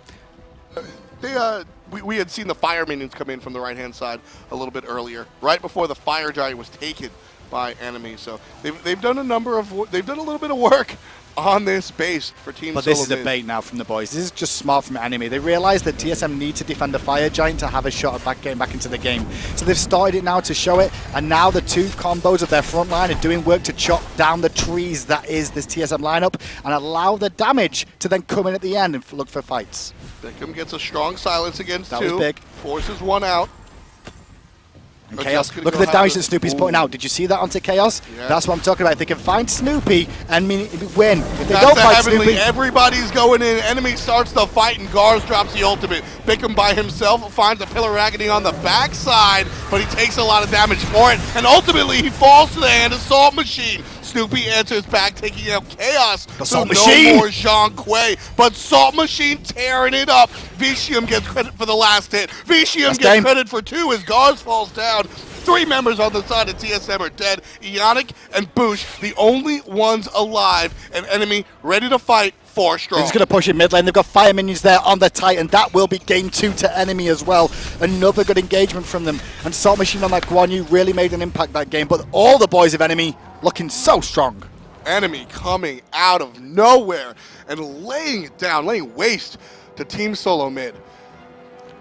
We had seen the fire minions come in from the right-hand side a little bit earlier, right before the fire giant was taken by enemy. So they've done a little bit of work on this base for Team But this is Solomid. a bait now from the boys. This is just smart from enemy. They realize that TSM need to defend the fire giant to have a shot at getting back into the game. So they've started it now to show it, and now the two combos of their front line are doing work to chop down the trees that is this TSM lineup and allow the damage to then come in at the end and look for fights. bchm gets a strong silence against That two. was big. Forces one out. And But Khaos, just gonna look go at the have damage the- that Snoopy's Ooh. putting out. Did you see that onto Khaos? Yeah. That's what I'm talking about. If they can find Snoopy and win. If they That's don't the find heavenly. Snoopy, Everybody's going in. Enemy starts the fight, and DaGarz drops the ultimate. bchm by himself finds a Pillar Agony on the backside, but he takes a lot of damage for it, and ultimately he falls to the hand of Saltmachine. Snoopy answers back, taking out Khaos. The So Saltmachine! no more Zhong, but Saltmachine tearing it up. Vetium gets credit for the last hit. Vetium Last gets game. credit for two as DaGarz falls down. 3 members on the side of TSM are dead. Eonic and DaBoosh, the only ones alive, and enemy ready to fight 4 strong. he's going to push in mid lane. They've got fire minions there on the Titan. That will be game 2 to enemy as well. Another good engagement from them. And Saltmachine on that Guan Yu really made an impact that game. But all the boys of enemy looking so strong. Enemy coming out of nowhere and laying it down, laying waste to Team Solomid.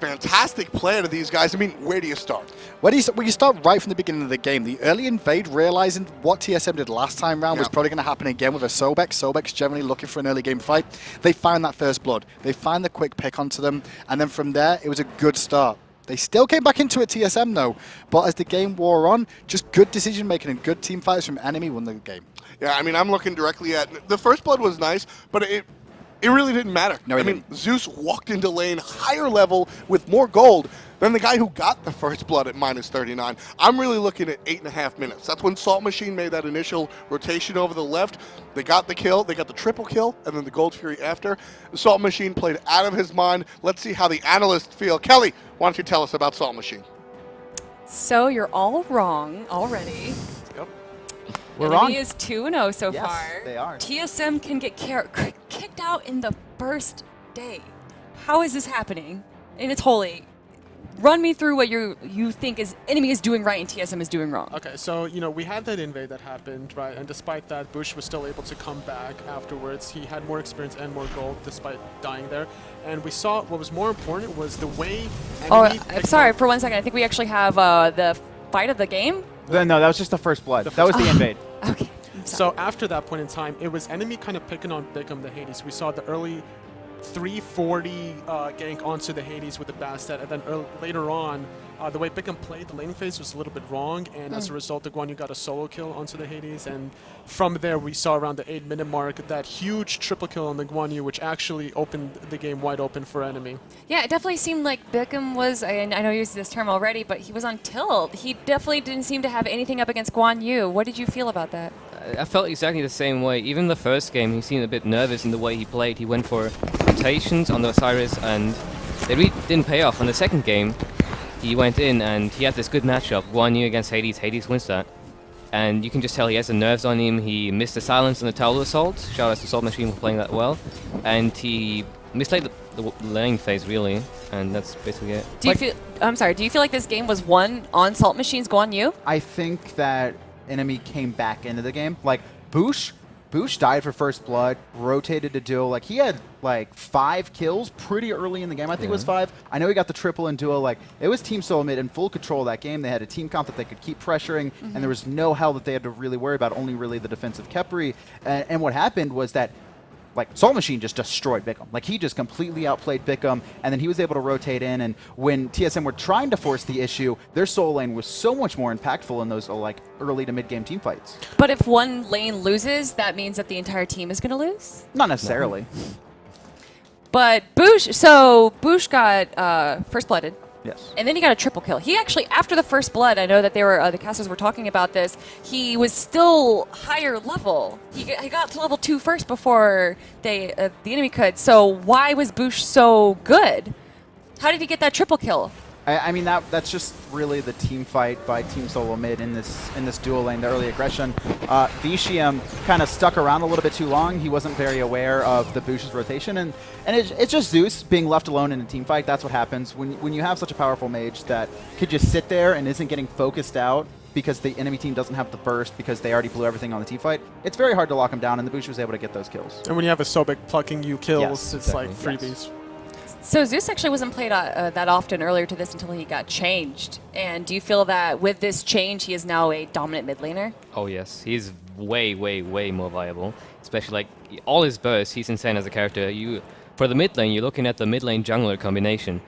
Fantastic play to these guys. I mean, where do you start? Well, you start right from the beginning of the game. The early invade, realizing what TSM did last time round was Yeah. probably going to happen again with a Sobek. Sobek's generally looking for an early game fight. They find that first blood. They find the quick pick onto them. And then from there, it was a good start. They still came back into it, TSM, though. But as the game wore on, just good decision-making and good team fights from enemy won the game. Yeah, I mean, I'm looking directly at... The first blood was nice, but it really didn't matter. No, it I mean, Zeus walked into lane higher level with more gold than the guy who got the first blood at -39. I'm really looking at 8.5 minutes. That's when Saltmachine made that initial rotation over the left. They got the kill, they got the triple kill, and then the Gold Fury after. Saltmachine played out of his mind. Let's see how the analysts feel. Kelly, why don't you tell us about Saltmachine? So you're all wrong already. Yep. We're Enemy wrong. is 2-0 so Yes, far. they are. TSM can get kicked out in the first day. How is this happening? And it's holy. Run me through what you think is enemy is doing right and TSM is doing wrong. Okay, so, we had that invade that happened, right? And despite that, Bush was still able to come back afterwards. He had more experience and more gold despite dying there. And we saw what was more important was the way Oh, enemy I'm picked sorry, up- for 1 second. I think we actually have the fight of the game. No, that was just the first blood. That was the invade. Okay. I'm sorry. So after that point in time, it was enemy kind of picking on bchm the Hades. We saw the early 340 gank onto the Hades with the Bastet, and then later on, the way bchm played the lane phase was a little bit wrong, and as a result, the Guan Yu got a solo kill onto the Hades, and from there we saw around the 8-minute mark that huge triple kill on the Guan Yu, which actually opened the game wide open for enemy. Yeah, it definitely seemed like bchm was, and I know you used this term already, but he was on tilt. He definitely didn't seem to have anything up against Guan Yu. What did you feel about that? I felt exactly the same way. Even the first game, he seemed a bit nervous in the way he played. He went for rotations on the hi-rez, and they really didn't pay off. On the second game, he went in and he had this good matchup. Guan Yu against Hades. Hades wins that. And you can just tell he has the nerves on him. He missed the silence on the tower assault. Shout out to Saltmachine for playing that well. And he misplayed the lane phase, really. And that's basically it. Do you feel? I'm sorry. Do you feel like this game was won on Saltmachine's Guan Yu? I think that enemy came back into the game. Like, Boosh died for first blood, rotated to duo. Like, he had, 5 kills pretty early in the game. I think it was 5. I know he got the triple in duo. Like, it was Team Solomid in full control of that game. They had a team comp that they could keep pressuring, and there was no hell that they had to really worry about, only really the defensive Khepri. And what happened was that Saltmachine just destroyed bchm. He just completely outplayed bchm, and then he was able to rotate in, and when TSM were trying to force the issue, their solo lane was so much more impactful in those early to mid-game team fights. But if one lane loses, that means that the entire team is going to lose? Not necessarily. But Boosh got first blooded. Yes. And then he got a triple kill. He actually, after the first blood, I know that they were the casters were talking about this. He was still higher level. He got to level 2 first before the enemy could. So why was Boosh so good? How did he get that triple kill? I mean that's just really the team fight by Team Solomid in this dual lane, the early aggression. bchm kind of stuck around a little bit too long. He wasn't very aware of TheBoosh's rotation, and it's just Zeus being left alone in a team fight. That's what happens when you have such a powerful mage that could just sit there and isn't getting focused out because the enemy team doesn't have the burst because they already blew everything on the team fight. It's very hard to lock him down, and TheBoosh was able to get those kills. And when you have a Sobek plucking you kills, Yes, it's exactly. like freebies. So Zeus actually wasn't played that often earlier to this until he got changed. And do you feel that with this change, he is now a dominant mid laner? Oh yes, he's way, way, way more viable. Especially like all his bursts, he's insane as a character. For the mid lane, you're looking at the mid lane jungler combination,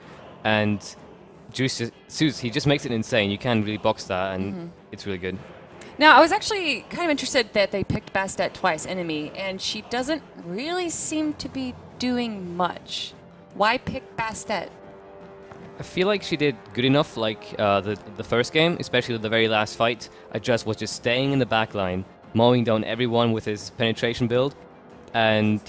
and Zeus, he just makes it insane. You can't really box that, and it's really good. Now, I was actually kind of interested that they picked Bastet twice, enemy, and she doesn't really seem to be doing much. Why pick Bastet? I feel like she did good enough, like the first game, especially the very last fight. Adjust was just staying in the back line, mowing down everyone with his penetration build, and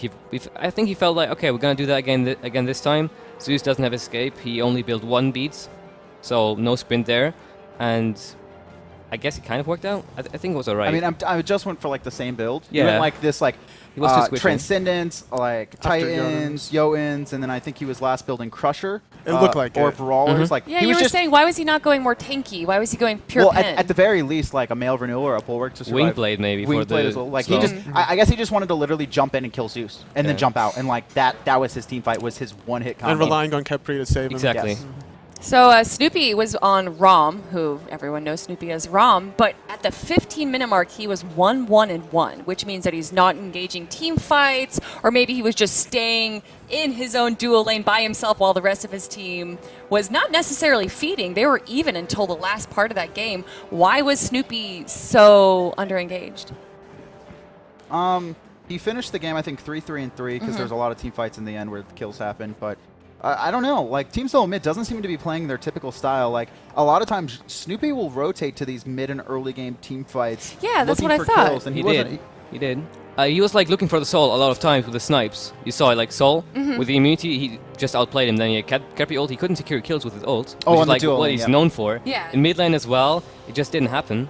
I think he felt like, okay, we're gonna do that again this time. Zeus doesn't have escape. He only built 1 beats, so no sprint there, and I guess it kind of worked out. I think it was alright. I mean, I just went for like the same build. Yeah. You went like this, like He was just switching. Transcendence, like Titans, Jotuns, and then I think he was last building Crusher. It looked like or it. Brawlers. Like Yeah, he you was were just saying, why was he not going more tanky? Why was he going pure well, pen? at the very least, like a male renewal or a bulwark to survive. Wingblade maybe for Wingblade the as well. Like slow. he just, I guess he just wanted to literally jump in and kill Zeus and then Yeah. jump out, and like that was his team fight, was his one-hit combo. And relying on Khepri to save him. Exactly. Yes. So Snoopy was on Rom, who everyone knows Snoopy as Rom, but at the 15-minute mark, he was 1-1-1, which means that he's not engaging team fights, or maybe he was just staying in his own dual lane by himself while the rest of his team was not necessarily feeding. They were even until the last part of that game. Why was Snoopy so underengaged? He finished the game, I think, 3-3-3, because there's a lot of team fights in the end where the kills happened, but I don't know. Like, Team Solomid doesn't seem to be playing their typical style. Like, a lot of times, Snoopy will rotate to these mid and early game team fights. Yeah, that's looking what I for thought. kills, and He wasn't- did. He did. He was like looking for the soul a lot of times with the snipes. You saw it, like Soul with the immunity, he just outplayed him. Then he had Khepri ult. He couldn't secure kills with his ult, Oh, which on is the like duel what lane, he's yeah. known for. Yeah. In mid lane as well, it just didn't happen.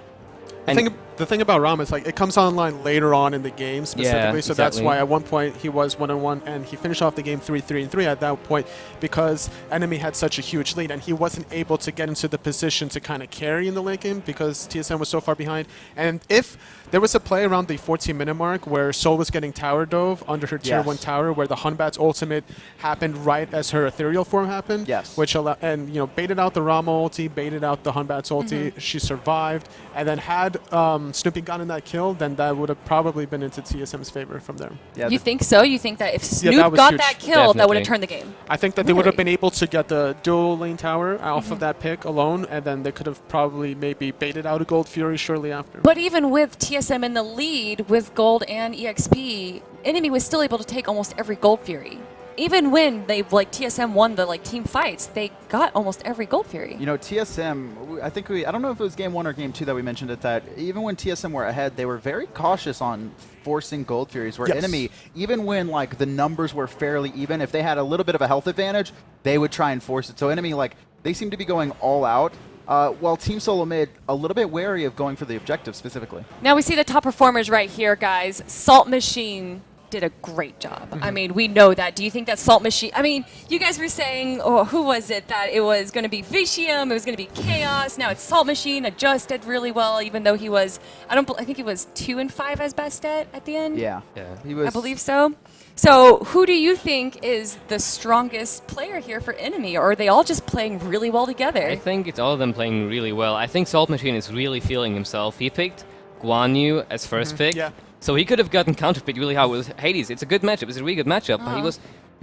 The thing about Rama is like it comes online later on in the game specifically, so that's exactly. why at one point he was 1-1 and he finished off the game 3-3-3 at that point because enemy had such a huge lead and he wasn't able to get into the position to kind of carry in the late game because TSM was so far behind. And if there was a play around the 14-minute mark where Sol was getting tower dove under her tier 1 tower, where the Hunbat's ultimate happened right as her ethereal form happened, which and baited out the Rama ulti, baited out the Hunbat's ulti. She survived, and then had Snoopy gotten that kill, then that would have probably been into TSM's favor from there. Yeah, You think so? You think that if Snoop that was got huge. that kill, that would Definitely. have turned the game? I think that they would have Really? been able to get the dual lane tower off of that pick alone, and then they could have probably maybe baited out a Gold Fury shortly after. But even with TSM in the lead with gold and EXP, enemy was still able to take almost every gold fury. Even when they TSM won the team fights, they got almost every gold fury. You know, TSM, I don't know if it was game 1 or game 2 that we mentioned it, that even when TSM were ahead, they were very cautious on forcing gold furies, where enemy, even when the numbers were fairly even, if they had a little bit of a health advantage, they would try and force it. So enemy, they seem to be going all out, while Team Solomid a little bit wary of going for the objective specifically. Now we see the top performers right here, guys. Saltmachine did a great job. I mean, we know that. Do you think that Saltmachine... I mean, you guys were saying, who was it, that it was going to be Vetium, it was going to be Khaos. Now it's Saltmachine. Adjust did really well, even though he was... I think he was 2-5 as Bastet at the end. Yeah. He was, I believe so. So who do you think is the strongest player here for enemy? Or are they all just playing really well together? I think it's all of them playing really well. I think Saltmachine is really feeling himself. He picked Guan as first pick. Yeah. So he could have gotten counterpicked really hard with Hades. It's a good matchup. It's a really good matchup. But he was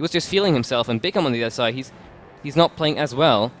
just feeling himself. And bchm on the other side, he's not playing as well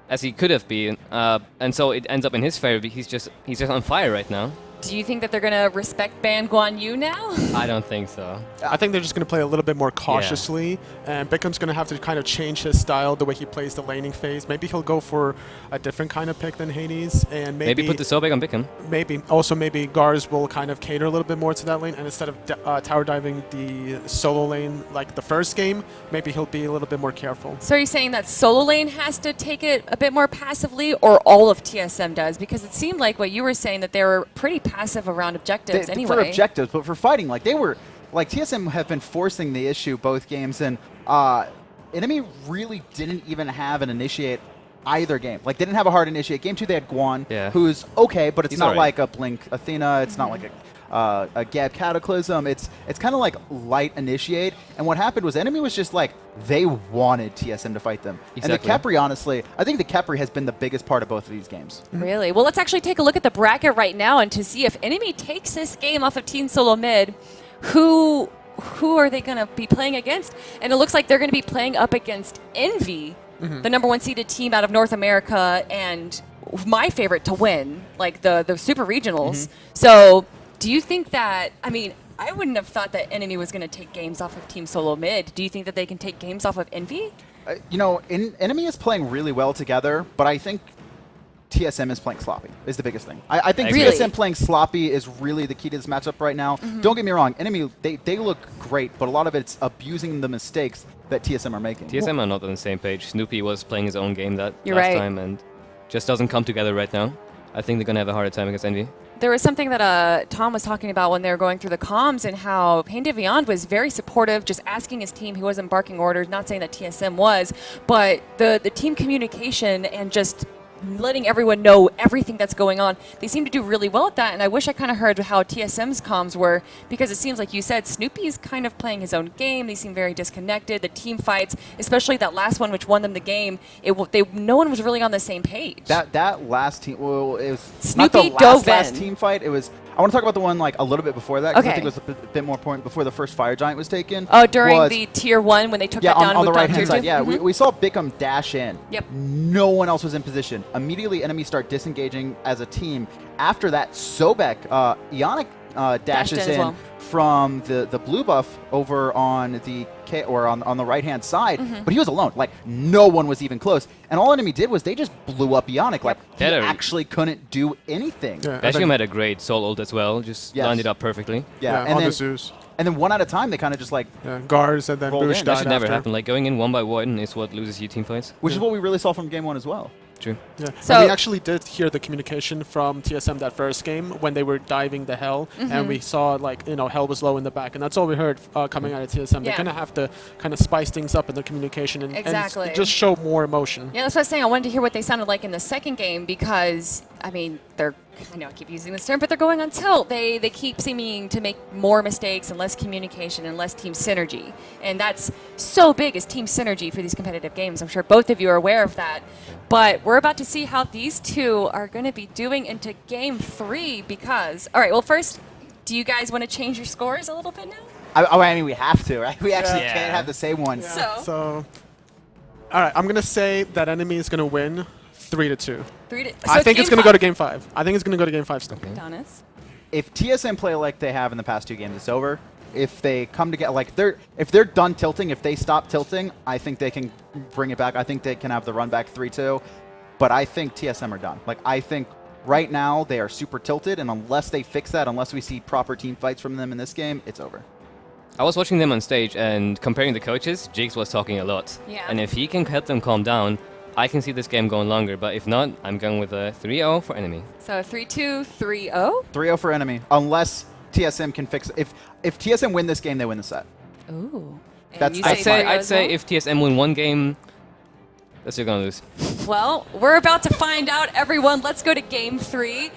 as he could have been. And so it ends up in his favor. He's just on fire right now. Do you think that they're going to respect ban Guan Yu now? I don't think so. I think they're just going to play a little bit more cautiously, and Bickham's going to have to kind of change his style, the way he plays the laning phase. Maybe he'll go for a different kind of pick than Hades, and Maybe put the Sobek on Bickham. maybe DaGarz will kind of cater a little bit more to that lane, and instead of tower diving the solo lane like the first game, maybe he'll be a little bit more careful. So are you saying that solo lane has to take it a bit more passively, or all of TSM does? Because it seemed like what you were saying, that they were pretty passive around objectives anyway. For objectives, but for fighting, like they were, like TSM have been forcing the issue both games, and Enemy really didn't even have an initiate either game. Like they didn't have a hard initiate. Game 2 they had Guan, who's okay, but it's not like a Blink Athena. It's not like a Gab Cataclysm. It's kind of like light initiate. And what happened was Enemy was just like, they wanted TSM to fight them. Exactly. And the Khepri, honestly, I think the Khepri has been the biggest part of both of these games. Really? Well, let's actually take a look at the bracket right now and to see if Enemy takes this game off of Team Solomid, who are they going to be playing against? And it looks like they're going to be playing up against Envy, the #1 seeded team out of North America, and my favorite to win, like the Super Regionals. So do you think that, I mean, I wouldn't have thought that Enemy was going to take games off of Team Solomid. Do you think that they can take games off of Envy? You know, Enemy is playing really well together, but I think TSM is playing sloppy is the biggest thing. I think Really? TSM playing sloppy is really the key to this matchup right now. Don't get me wrong, Enemy, they look great, but a lot of it's abusing the mistakes that TSM are making. TSM are not on the same page. Snoopy was playing his own game that You're last right. time and just doesn't come together right now. I think they're going to have a harder time against Envy. There was something that Tom was talking about when they were going through the comms, and how PainDeViande was very supportive, just asking his team. He wasn't barking orders, not saying that TSM was, but the team communication and just letting everyone know everything that's going on. They seem to do really well at that, and I wish I kind of heard how TSM's comms were, because it seems like you said Snoopy's kind of playing his own game. They seem very disconnected. The team fights, especially that last one which won them the game, no one was really on the same page. That last team, well, it was Snoopy not the dove last in. team fight. It was. I want to talk about the one like a little bit before that, because I Okay. think it was a bit more important before the first Fire Giant was taken. Oh, during was- the tier 1 when they took that down on and the moved on right to hand tier side. 2? Yeah, we saw Bickham dash in. Yep. No one else was in position. Immediately, Enemy start disengaging as a team. After that, Sobek, Eonic dashes in as well. from the blue buff over on the on the right hand side, but he was alone. Like no one was even close, and all Enemy did was they just blew up Eonic. Like he Better. actually couldn't do anything. Yeah, Basham had a great soul ult as well, just Yes. lined it up perfectly. Yeah, on the Zeus. and then one at a time, they kind of just like, Garz and then Rolled Boosh in. died That should never after. happen. Like going in 1 by 1 is what loses you team fights. which is what we really saw from game 1 as well. True. Yeah. So- And we actually did hear the communication from TSM that first game when they were diving the Hell, and we saw like Hell was low in the back, and that's all we heard coming out of TSM. They're Yeah. gonna have to kind of spice things up in the communication and Exactly. just show more emotion. Yeah, that's what I was saying. I wanted to hear what they sounded like in the second game, because, I mean, I know I keep using this term, but they're going on tilt. They keep seeming to make more mistakes and less communication and less team synergy. And that's so big, is team synergy for these competitive games. I'm sure both of you are aware of that. But we're about to see how these two are going to be doing into game 3, because, all right, well, first, do you guys want to change your scores a little bit now? I mean, we have to, right? We actually Yeah. can't have the same one. So, All right, I'm gonna say that Enemy is gonna win 3-2. 3 to, I think it's gonna game go to 5. game 5. I think it's gonna go to game 5 still. Adonis. If TSM play like they have in the past 2 games, it's over. If they come together, like if they're done tilting, if they stop tilting, I think they can bring it back. I think they can have the run back 3-2. But I think TSM are done. Like I think right now they are super tilted, and unless they fix that, unless we see proper team fights from them in this game, it's over. I was watching them on stage and comparing the coaches, Jigs was talking a lot. Yeah. And if he can help them calm down, I can see this game going longer. But if not, I'm going with a 3-0 for Enemy. So 3-2, 3-0. 3-0 for Enemy, unless TSM can fix it. If TSM win this game, they win the set. Ooh. And That's- you I'd say 3-0 I'd as say well? if TSM win 1 game, that's you're gonna lose. Well, we're about to find out, everyone. Let's go to game 3.